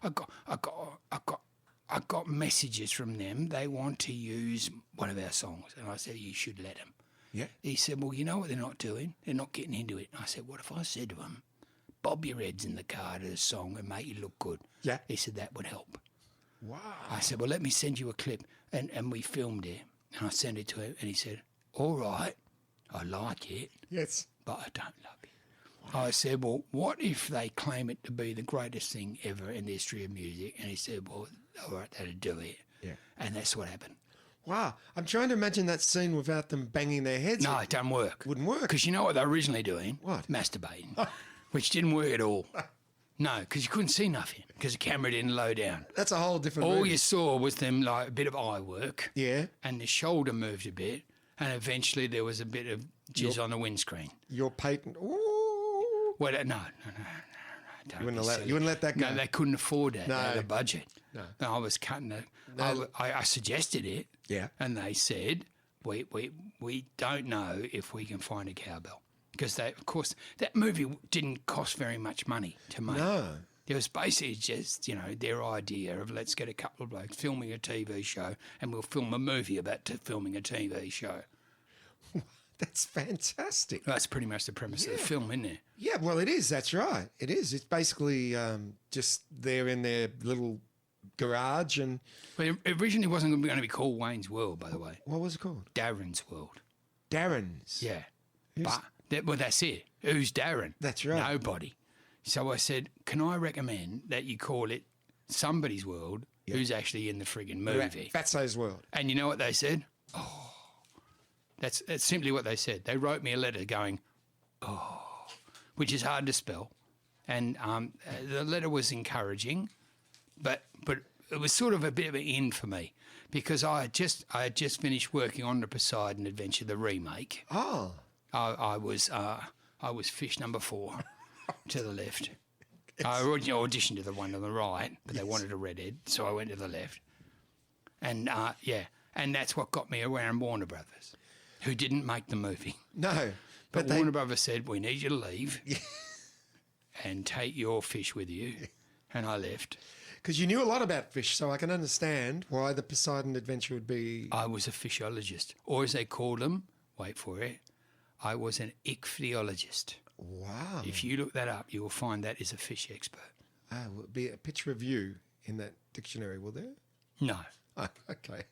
I got messages from them. They want to use one of our songs. And I said, you should let them. Yeah. He said, well, you know what they're not doing? They're not getting into it. And I said, what if I said to them, bob your heads in the car to the song and make you look good? Yeah. He said, that would help. Wow. I said, well, let me send you a clip. And we filmed it. And I sent it to him. And he said, all right, I like it, Yes. but I don't love it. I said, well, what if they claim it to be the greatest thing ever in the history of music? And he said, well, all right, that'll do it. Yeah. And that's what happened. Wow. I'm trying to imagine that scene without them banging their heads. No, it doesn't work. Wouldn't work. Because you know what they're originally doing? What? Masturbating. which didn't work at all. No, because you couldn't see nothing because the camera didn't low down. That's a whole different All movie. you saw was them like a bit of eye work. Yeah. And the shoulder moved a bit, and eventually there was a bit of jizz on the windscreen. Your patent. Ooh. Well, no. Don't You be wouldn't silly. let that go. No, they couldn't afford that. No. They had a budget. No. I was cutting it. No. I suggested it. Yeah. And they said, we don't know if we can find a cowbell. Because, of course, that movie didn't cost very much money to make. No. It was basically just, their idea of let's get a couple of blokes filming a TV show and we'll film a movie about filming a TV show. That's fantastic. That's pretty much the premise of the film, isn't it? Yeah, well, it is. That's right. It is. It's basically just they're in their little garage and... But it originally wasn't going to be called Wayne's World, by the way. What was it called? Darren's World. Darren's. Yeah. But that's it. Who's Darren? That's right. Nobody. So I said, can I recommend that you call it Somebody's World who's actually in the friggin' movie? FATSO's World. And you know what they said? Oh. That's simply what they said. They wrote me a letter going, oh, which is hard to spell. And the letter was encouraging, but it was sort of a bit of an in for me because I had just finished working on the Poseidon Adventure, the remake. Oh. I was fish number 4 to the left. I originally auditioned to the one on the right, but they wanted a redhead, so I went to the left. And and that's what got me around Warner Brothers, who didn't make the movie. No. But Warner Brothers said, we need you to leave and take your fish with you. And I left. Because you knew a lot about fish, so I can understand why the Poseidon Adventure would be... I was a fishologist, or as they called them, wait for it, I was an ichthyologist. Wow. If you look that up, you will find that is a fish expert. Will it be a picture of you in that dictionary, will there? No. Oh, okay.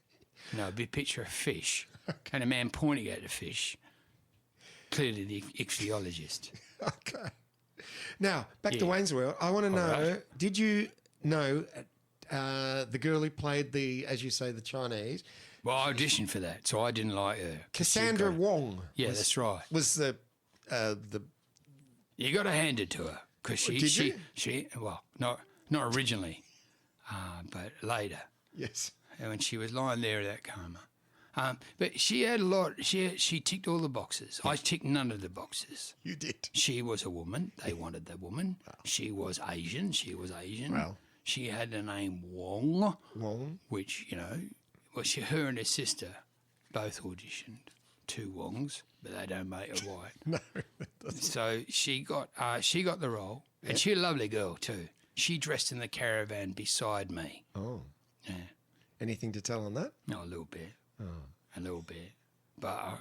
No, it'd be a picture of fish and a man pointing at the fish. Clearly the ichthyologist. Okay. Now, back to Yeah. Wayne's World. I want to know, right. did you know the girl who played the, as you say, the Chinese, Well, I auditioned for that, so I didn't like her. Cassandra Wong? Yeah, that's right. Was the You got to hand it to her because Did you? she well, not originally, but later yes. when she was lying there in that coma. But she had a lot. She ticked all the boxes. I ticked none of the boxes. You did. She was a woman. They wanted the woman. She was Asian. Well. She had the name Wong, Wong. which her and her sister both auditioned. 2 Wongs, but they don't make it white. No, that doesn't. So she got the role, and she's a lovely girl too. She dressed in the caravan beside me. Oh. Yeah, Anything to tell on that? no, a little bit, a little bit, but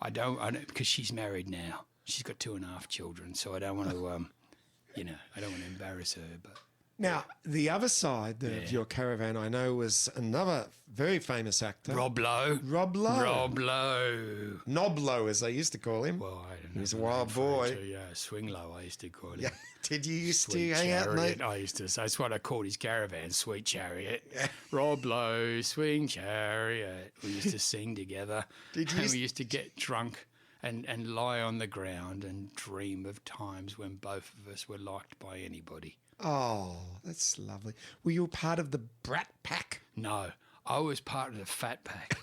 I don't because she's married now. She's got 2.5 children, so I don't want to, I don't want to embarrass her. But Now, the other side of your caravan, I know, was another very famous actor. Rob Lowe, Rob Lowe. Rob Lowe. Noblo, as they used to call him. Well, I don't know. He was a the wild name for it, boy. too, yeah, Swing Low, I used to call him. Yeah. Did you used Sweet to hang out, Chariot, mate? I used to. So that's what I called his caravan, Sweet Chariot. Rob Lowe, Swing Chariot. We used to sing together. Did you And used- we used to get drunk and lie on the ground and dream of times when both of us were liked by anybody. Oh, that's lovely. Were you part of the Brat Pack? No, I was part of the Fat Pack,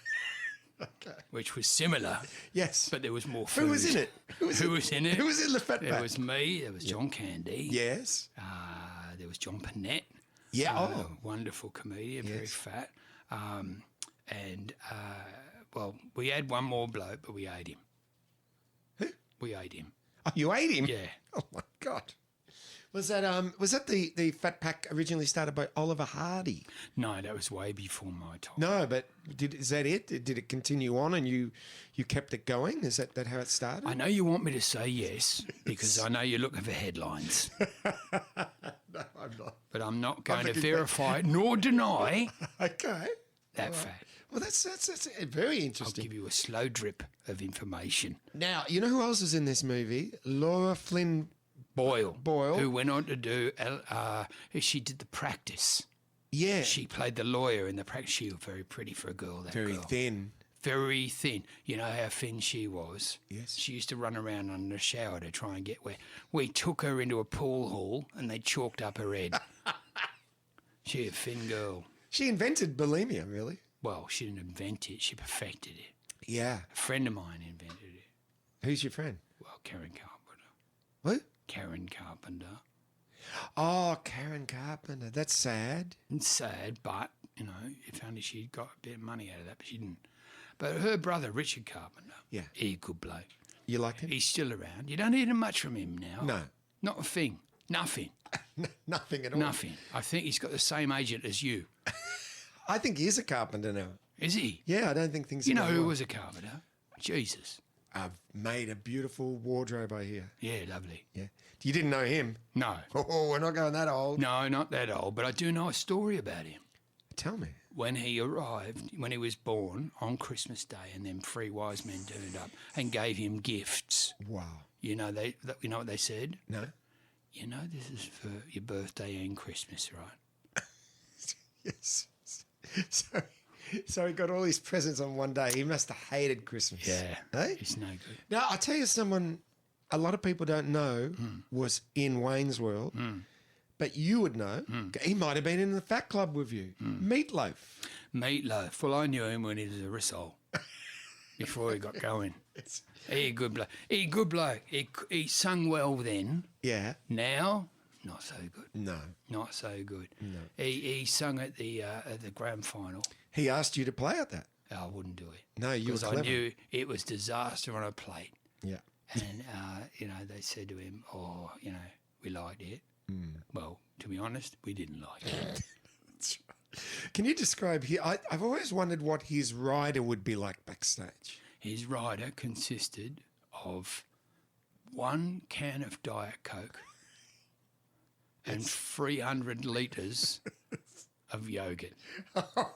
Okay. which was similar, Yes. but there was more food. Who was in it? Who was in it? Who was in the Fat There Pack? was me. There was John Candy. Yes. There was John Panette. Yeah. a Oh. wonderful comedian, very Yes. fat. Well, we had one more bloke, but we ate him. Who? We ate him. Oh, you ate him? Yeah. Oh my God. Was that the Fat Pack originally started by Oliver Hardy? No, that was way before my time. No, but is that it? Did it continue on and you kept it going? Is that how it started? I know you want me to say yes because I know you're looking for headlines, No, I'm not. but I'm not going to looking for- verify nor deny Okay. that fact. Well, that's very I'll interesting. give you a slow drip of information. Now, you know who else is in this movie? Laura Flynn Boyle, Boyle. who went on to do, she did The Practice. Yeah. She played the lawyer in The Practice. She was very pretty for a girl, that very girl. thin. very thin. You know how thin she was? Yes. She used to run around under the shower to try and get wet. We took her into a pool hall and they chalked up her head. She a thin girl. She invented bulimia, really. Well, she didn't invent it. She perfected it. Yeah. A friend of mine invented it. Who's your friend? Well, Karen Carpenter. What? Karen Carpenter. Oh, Karen Carpenter. That's sad. It's sad, but, you know, if only she'd got a bit of money out of that, but she didn't. But her brother, Richard Carpenter, Yeah. he a good bloke. You liked him? He's still around. You don't hear much from him now. No. Not a thing. Nothing. Nothing at all. Nothing. I think he's got the same agent as you. I think he is a carpenter now. Is he? Yeah, I don't think things You are know going who well. was a carpenter? Jesus. I've made a beautiful wardrobe, I hear. Yeah, lovely. Yeah. You didn't know him? No. Oh, we're not going that old. No, not that old, but I do know a story about him. Tell me. When he arrived, when he was born on Christmas Day, and then 3 wise men turned up and gave him gifts. Wow. You know you know what they said? No? You know, this is for your birthday and Christmas, right? Yes. So he got all his presents on one day. He must have hated Christmas. Yeah. Hey? It's no good. Now, I'll tell you someone a lot of people don't know was in Wayne's World, but you would know. He might have been in the Fat Club with you. Meatloaf. Meatloaf. Well, I knew him when he was a risol before he got going. He a good bloke. He a good bloke. He sung well then. Yeah. Now, not so good. No. Not so good. No. He sung at the grand final. He asked you to play at that. I wouldn't do it. No, you were Because I clever. knew it was disaster on a plate. Yeah. And, you know, they said to him, oh, you know, we liked it. Well, to be honest, we didn't like it. Can you describe here? I've always wondered what his rider would be like backstage. His rider consisted of 1 can of Diet Coke and 300 litres of yogurt.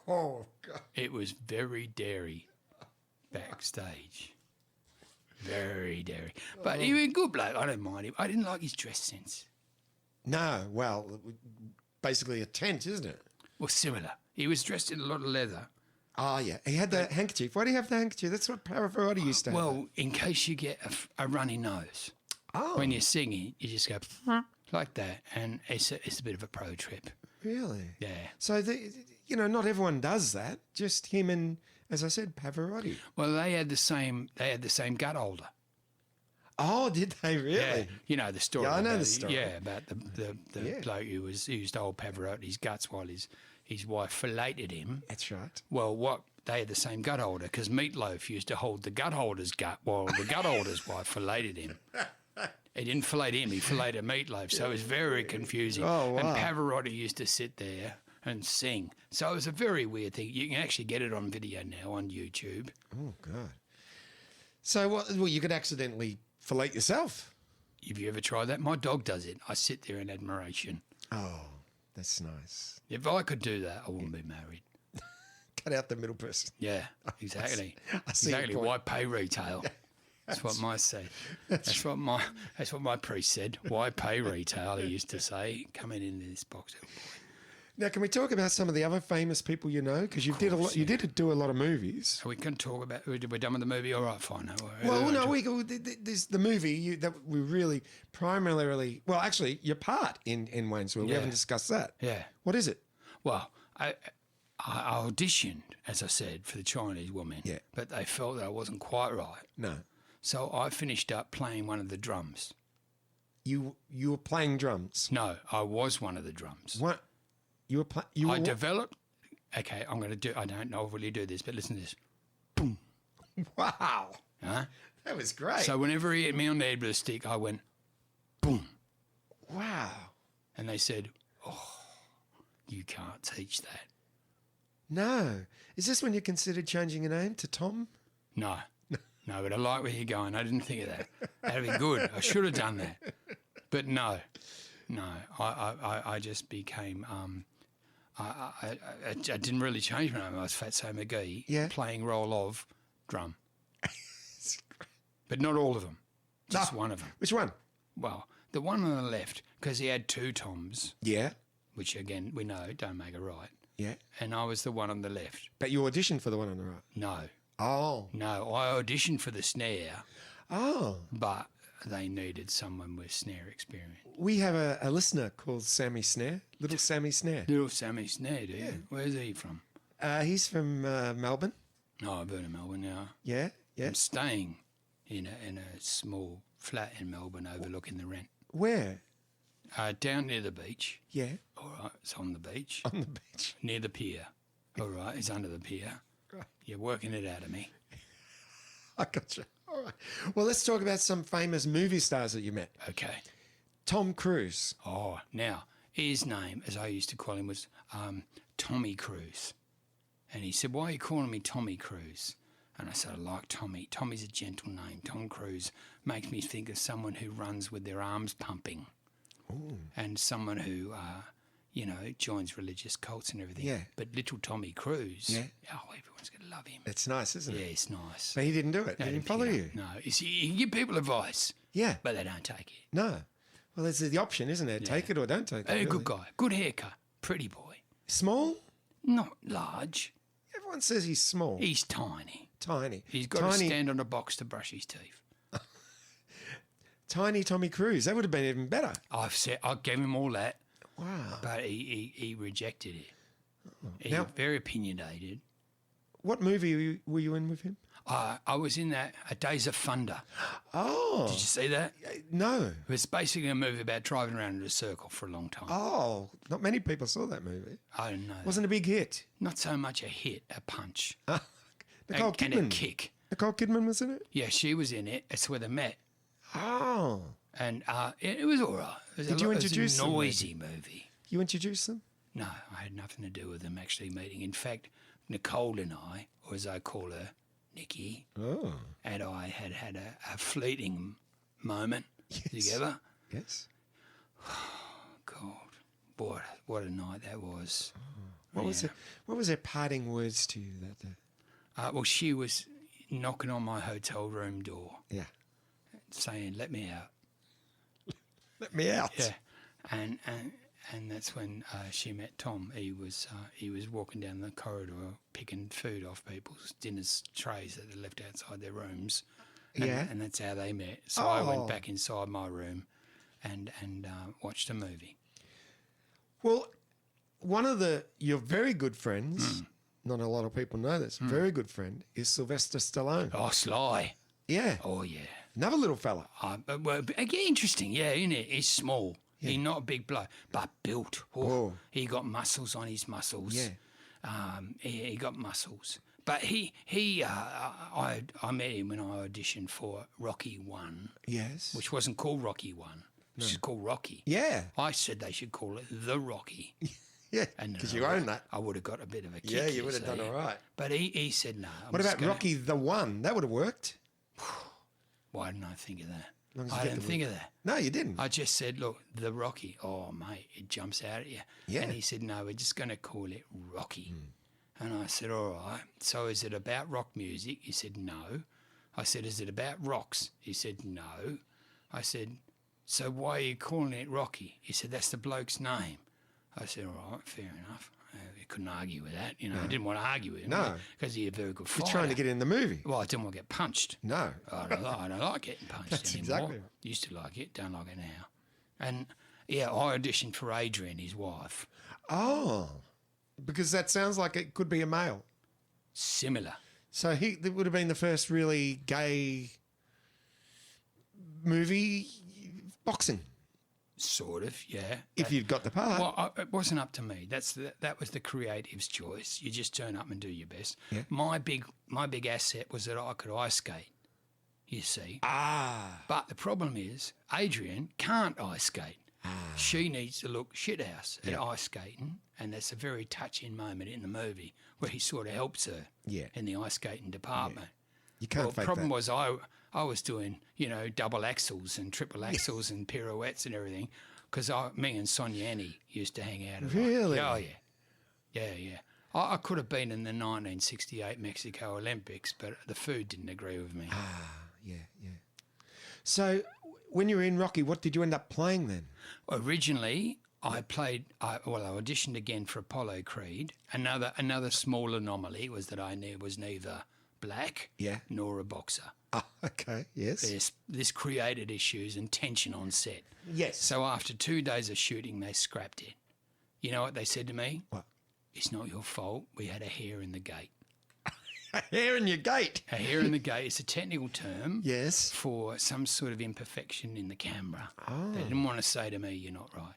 Oh, God. It was very dairy backstage. Very dairy. But he was a good bloke. I don't mind him. I didn't like his dress sense. No, well, basically a tent, isn't it? Well, similar. He was dressed in a lot of leather. Oh, yeah. He had the handkerchief. Why do you have the handkerchief? That's what Pavarotti used to have. Well, in case you get a runny nose. Oh. When you're singing, you just go like that. And it's a bit of a pro trip. Really? Yeah. So, not everyone does that. Just him and, as I said, Pavarotti. Well, they had the same gut holder. Oh, did they really? Yeah, you know the story. Yeah, I know about the story. Yeah, about the bloke who used to hold Pavarotti's guts while his wife filleted him. That's right. Well, they had the same gut holder because Meatloaf used to hold the gut holder's gut while the gut holder's wife filleted him. He didn't fillet him; he filleted Meatloaf, so it was very confusing. Oh, wow. And Pavarotti used to sit there and sing, so it was a very weird thing. You can actually get it on video now on YouTube. Oh, God. So, well, you could accidentally fillet yourself. Have you ever tried that? My dog does it. I sit there in admiration. Oh, that's nice. If I could do that, I wouldn't be married. Cut out the middle person. Yeah, exactly. I see your Exactly. point. Why pay retail? That's what my said. That's what my priest said. Why pay retail? He used to say, coming into this box. Now, can we talk about some of the other famous people you know? Because you did a lot. You did do a lot of movies. So we can talk about. We're done with the movie. All right, fine. Well, no, there's the movie that we really primarily. Well, actually, your part in Wayne's World. We Yeah. haven't discussed that. Yeah. What is it? Well, I auditioned, as I said, for the Chinese woman. Yeah. But they felt that I wasn't quite right. No, So I finished up playing one of the drums. you were playing drums. No, I was one of the drums. What? You were playing. You were I developed. Okay, I'm going to do. I don't know if really do this, but listen to this. Boom. Wow, Huh? that was great. So whenever he hit me on the head with a stick, I went, boom. wow. And they said, oh, you can't teach that. No, is this when you considered changing your name to Tom? No. No, but I like where you're going. I didn't think of that. That'd be good. I should have done that. But no. I just became. I didn't really change my name. I was FATSO McGEE, Yeah. playing role of drum. But not all of them. Just No. one of them. Which one? Well, the one on the left, because he had 2 toms, Yeah, which again we know don't make a right. yeah. And I was the one on the left. But you auditioned for the one on the right. No, Oh. No, I auditioned for the snare, Oh. but they needed someone with snare experience. We have a listener called Sammy Snare, Little Sammy Snare. Little Sammy Snare, do you? Where's he from? He's from Melbourne. Oh, I've heard of Melbourne now. Yeah, yeah. I'm staying in a small flat in Melbourne overlooking the Rent. Where? Down near the beach. Yeah, All right, it's on the beach. on the beach. Near the pier. All right, it's under the pier. Right. You're working it out of me. I got you. All right. Well, let's talk about some famous movie stars that you met. Okay. Tom Cruise. Oh, now, his name, as I used to call him, was Tommy Cruise. And he said, why are you calling me Tommy Cruise? And I said, I like Tommy. Tommy's a gentle name. Tom Cruise makes me think of someone who runs with their arms pumping. Ooh. And someone who, joins religious cults and everything. Yeah. But little Tommy Cruise, Yeah. everyone's going to love him. It's nice, isn't Yeah, it? it's nice. But he didn't do it. No, He didn't pick follow it up. you. No, you see, you can give people advice, Yeah. but they don't take it. No. Well, there's the option, isn't there? Take it or don't take it. Hey, really. good guy, good haircut, pretty boy. Small? Not large. Everyone says he's small. He's tiny. Tiny. He's got to stand on a box to brush his teeth. Tiny Tommy Cruise. That would have been even better. I gave him all that, Wow. but he rejected it. He's Now- very opinionated. What movie were you in with him? I was in that A Days of Thunder. Oh. Did you see that? No. It was basically a movie about driving around in a circle for a long time. Oh, not many people saw that movie. I don't know. Wasn't a big hit. Not so much a hit, a punch. Nicole and Kidman. a kick. Nicole Kidman was in it? Yeah, she was in it. That's where they met. Oh. And it was all right. It was Did you it was introduce a them, noisy movie. You introduced them? No, I had nothing to do with them actually meeting. In fact, Nicole and I, or as I call her, Nikki, Oh. and I had a fleeting moment together. Yes. God, what a night that was. What was it? What was their parting words to you that day? Well, she was knocking on my hotel room door, Yeah. saying, "Let me out." Let me out. Yeah, and that's when she met Tom. He was walking down the corridor picking food off people's dinner trays that they left outside their rooms. And, Yeah. and that's how they met. So I Oh. went back inside my room and watched a movie. Well, your very good friends, not a lot of people know this, very good friend is Sylvester Stallone. Oh, Sly. Yeah. Oh, yeah. Another little fella. Well, again, interesting. Yeah, isn't it? He's small. He's not a big bloke, but built. Oh, Whoa. he got muscles on his muscles. Yeah. He got muscles. But I met him when I auditioned for Rocky 1, Yes. which wasn't called Rocky 1. It was called Rocky. Yeah. I said they should call it The Rocky. Yeah. And Because then you own that. I would have got a bit of a kick. Yeah, you would have done see. all right. But he said no. What about Rocky the One? That would have worked. Why didn't I think of that? long as you I get didn't the think of that. No, you didn't. I just said, look, the Rocky. Oh, mate, it jumps out at you. Yeah. And he said, no, we're just going to call it Rocky. And I said, all right. So is it about rock music? He said, no. I said, is it about rocks? He said, no. I said, so why are you calling it Rocky? He said, that's the bloke's name. I said, all right, fair enough. I couldn't argue with that. You know, I didn't want to argue with him. No. Because he's a very good You're fighter. trying to get in the movie. Well, I didn't want to get punched. No. I don't like getting punched That's anymore. exactly right. Used to like it, don't like it now. And yeah, I auditioned for Adrian, his wife. Oh. Because that sounds like it could be a male. Similar. So it would have been the first really gay movie boxing, Sort of, yeah. if you'd got the part. Well, it wasn't up to me. That was the creative's choice. You just turn up and do your best. Yeah. My big asset was that I could ice skate. You see. Ah. But the problem is, Adrian can't ice skate. She needs to look shithouse at ice skating, and that's a very touching moment in the movie where he sort of helps her in the ice skating department. You can't Well, the fake problem that. was I was doing, double axles and triple axles and pirouettes and everything because me and Sonia Annie used to hang out. Really? Oh, yeah. Yeah. I could have been in the 1968 Mexico Olympics, but the food didn't agree with me. Yeah. So when you were in Rocky, what did you end up playing then? Originally, I auditioned again for Apollo Creed. Another small anomaly was that I was neither black, Yeah. nor a boxer. Oh, okay. Yes. This created issues and tension on set. Yes. So after 2 days of shooting, they scrapped it. You know what they said to me? What? It's not your fault. We had a hair in the gate. A hair in your gate. A hair in the gate is a technical term Yes. for some sort of imperfection in the camera. Oh. They didn't want to say to me, "You're not right."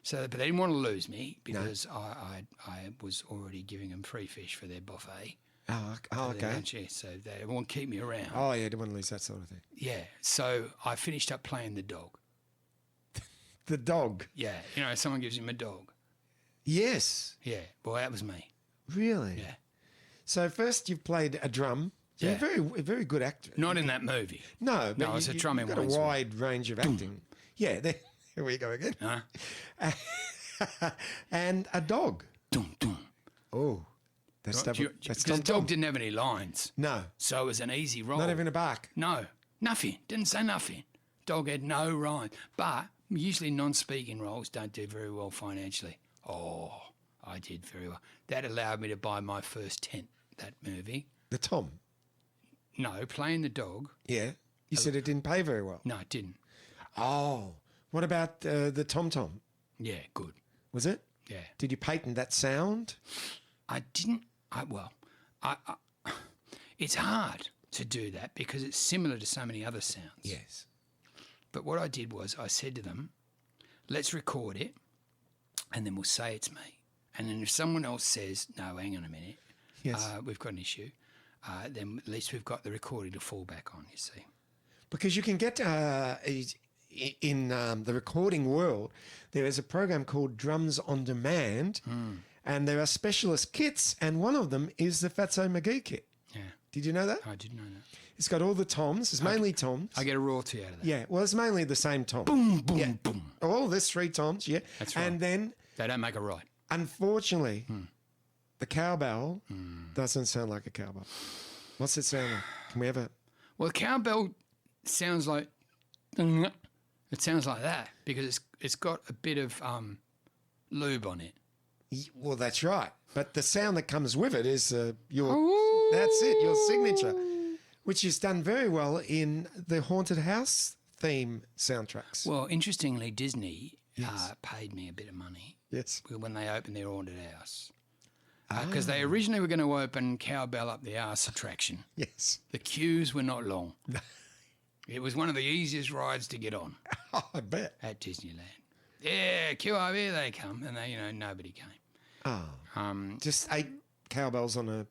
So, but they didn't want to lose me because I was already giving them free fish for their buffet. Oh, for their okay. lunch, yeah, so they won't keep me around. Oh, yeah, didn't want to lose that sort of thing. Yeah. So I finished up playing the dog. The dog. Yeah. You know, someone gives him a dog. Yes. Yeah. Well, that was me. Really? Yeah. So first you've played a drum. So Yeah. You're a very good actor. Not in that movie. No, but No, it's a drum in you've got a Wayne's World. wide range of acting. Yeah, here we go again. Huh? And a dog. Dum, dum. Oh, that's Because that's the Tom dog Tom. didn't have any lines. No, So it was an easy role. not even a bark. No, nothing. Didn't say nothing. Dog had no rhyme. But usually non-speaking roles don't do very well financially. Oh, I did very well. That allowed me to buy my first tent, that movie. The Tom. No, playing the dog. Yeah. You said it didn't pay very well. No, it didn't. Oh, what about the Tom Tom? Yeah, good. Was it? Yeah. Did you patent that sound? I didn't. It's hard to do that because it's similar to so many other sounds. Yes. But what I did was I said to them, let's record it and then we'll say it's me. And then if someone else says, no, hang on a minute, Yes. we've got an issue, then at least we've got the recording to fall back on, you see. Because you can get in the recording world, there is a program called Drums on Demand, and there are specialist kits, and one of them is the FATSO McGEE kit. Yeah, Did you know that? I didn't know that. It's got all the toms. It's mainly toms. I get a royalty out of that. Yeah, well, it's mainly the same tom. Boom, boom, Yeah. boom. Oh, there's 3 toms, yeah. That's right. And then, They don't make it right. unfortunately, the cowbell doesn't sound like a cowbell. What's it sound like? Can we have a... Well, the cowbell sounds like... It sounds like that because it's got a bit of lube on it. Well, that's right. But the sound that comes with it is your... Ooh. That's it, your signature, which is done very well in the Haunted House theme soundtracks. Well, interestingly, Disney paid me a bit of money Yes. when they opened their haunted house. Because they originally were going to open Cowbell Up the Arse attraction. Yes. The queues were not long. It was one of the easiest rides to get on Oh, I bet. at Disneyland. Yeah, queue up, here they come. And nobody came. Oh. Just 8 cowbells on a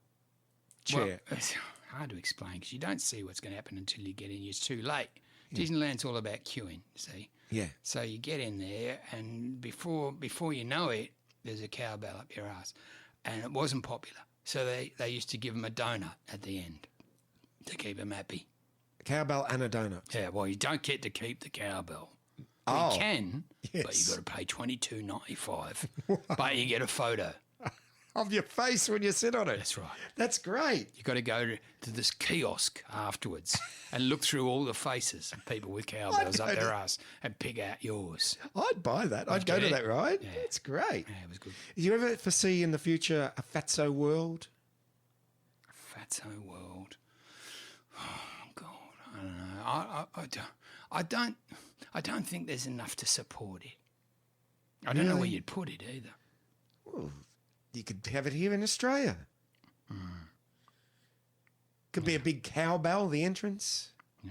chair. Well, it's hard to explain because you don't see what's going to happen until you get in. It's too late. Disneyland's all about queuing, see? Yeah. So you get in there, and before you know it, there's a cowbell up your ass. And it wasn't popular. So they used to give them a donut at the end to keep them happy. Cowbell and a donut. Yeah, well, you don't get to keep the cowbell. Oh, You can, but yes. you've got to pay $22.95. But you get a photo. Of your face when you sit on it. That's right. That's great. You've got to go to this kiosk afterwards and look through all the faces of people with cowbells up their ass and pick out yours. I'd buy that. I'd go to that ride. Yeah. It's great. Yeah, it was good. Do you ever foresee in the future a Fatso world? Fatso world. Oh God, I don't know. I don't think there's enough to support it. I don't know where Really? you'd put it either. Well, you could have it here in Australia. Could be a big cowbell, the entrance. Yeah,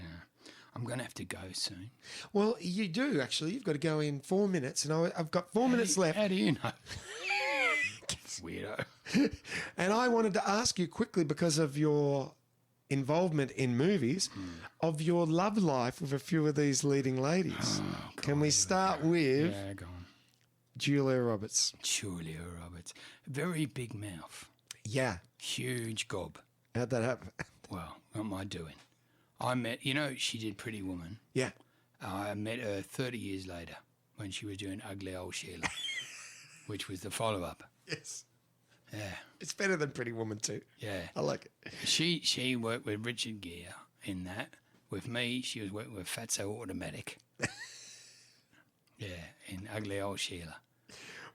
I'm going to have to go soon. Well, you do, actually. You've got to go in 4 minutes, and I've got 4 minutes left. How do you know? Weirdo. And I wanted to ask you quickly, because of your involvement in movies, of your love life with a few of these leading ladies. Can we start with Yeah, go on. Julia Roberts? Julia Roberts. Very big mouth. Yeah. Huge gob. How'd that happen? Well, not my doing. She did Pretty Woman. Yeah. I met her 30 years later when she was doing Ugly Old Sheila, which was the follow-up. Yes. Yeah, It's better than Pretty Woman too. yeah. I like it. She worked with Richard Gere in that. With me, she was working with Fatso Automatic. Yeah, in Ugly Old Sheila.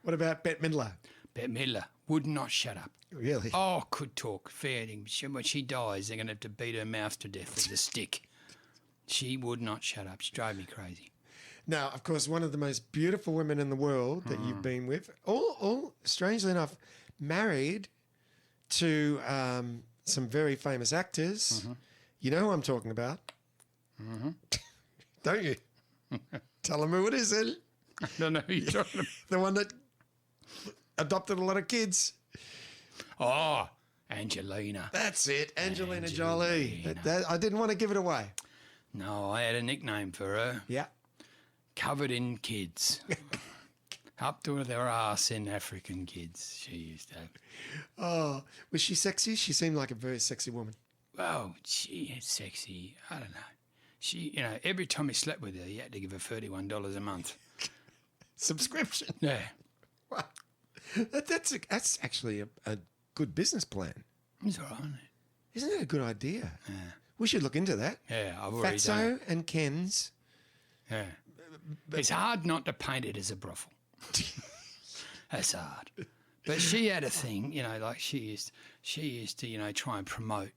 What about Bette Midler? Bette Midler would not shut up. Really? Oh, could talk. Fair thing. When she dies, they're going to have to beat her mouth to death with a stick. She would not shut up. She drove me crazy. Now, of course, one of the most beautiful women in the world that you've been with, all strangely enough, married to some very famous actors. You know who I'm talking about? Don't you? Tell them who it is, then. I don't know who you're talking about. The one that adopted a lot of kids. Oh, Angelina. That's it, Angelina Jolie. I didn't want to give it away. No, I had a nickname for her. Yeah. Covered in kids. Up to their ass in African kids, she used to have. Oh, was she sexy? She seemed like a very sexy woman. Well, she is sexy. I don't know. She, every time he slept with her, he had to give her $31 a month. Subscription. Yeah. Wow. That's actually a good business plan. It's all right, isn't it? Isn't it a good idea? Yeah. We should look into that. Yeah, I've already done it. FATSO and Ken's. Yeah. It's hard not to paint it as a brothel. That's hard. But she had a thing, like she used to, try and promote,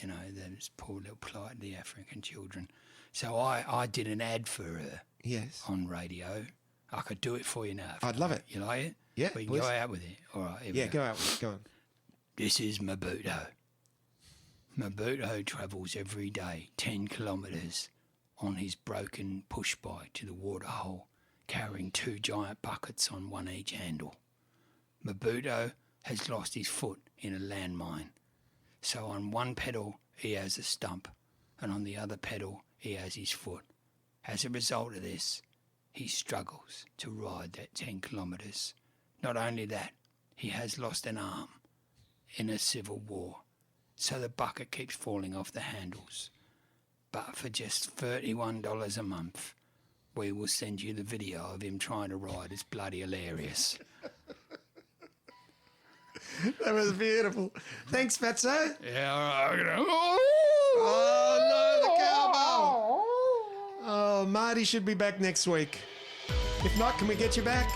those poor little plighted African children. So I did an ad for her. Yes. On radio. I could do it for you now. I'd love it. You like it? Yeah, We can please. go out with it. All right. Here we Go out with it. Go on. This is Mabuto. Mabuto travels every day 10 kilometres on his broken push bike to the waterhole, carrying 2 giant buckets on one each handle. Mabuto has lost his foot in a landmine, so on one pedal he has a stump, and on the other pedal he has his foot. As a result of this, he struggles to ride that 10 kilometres. Not only that, he has lost an arm in a civil war, so the bucket keeps falling off the handles. But for just $31 a month, we will send you the video of him trying to ride. It's bloody hilarious. That was beautiful. Thanks, Fatso. Yeah, all right. Oh, no, the cowbell. Oh, Marty should be back next week. If not, can we get you back?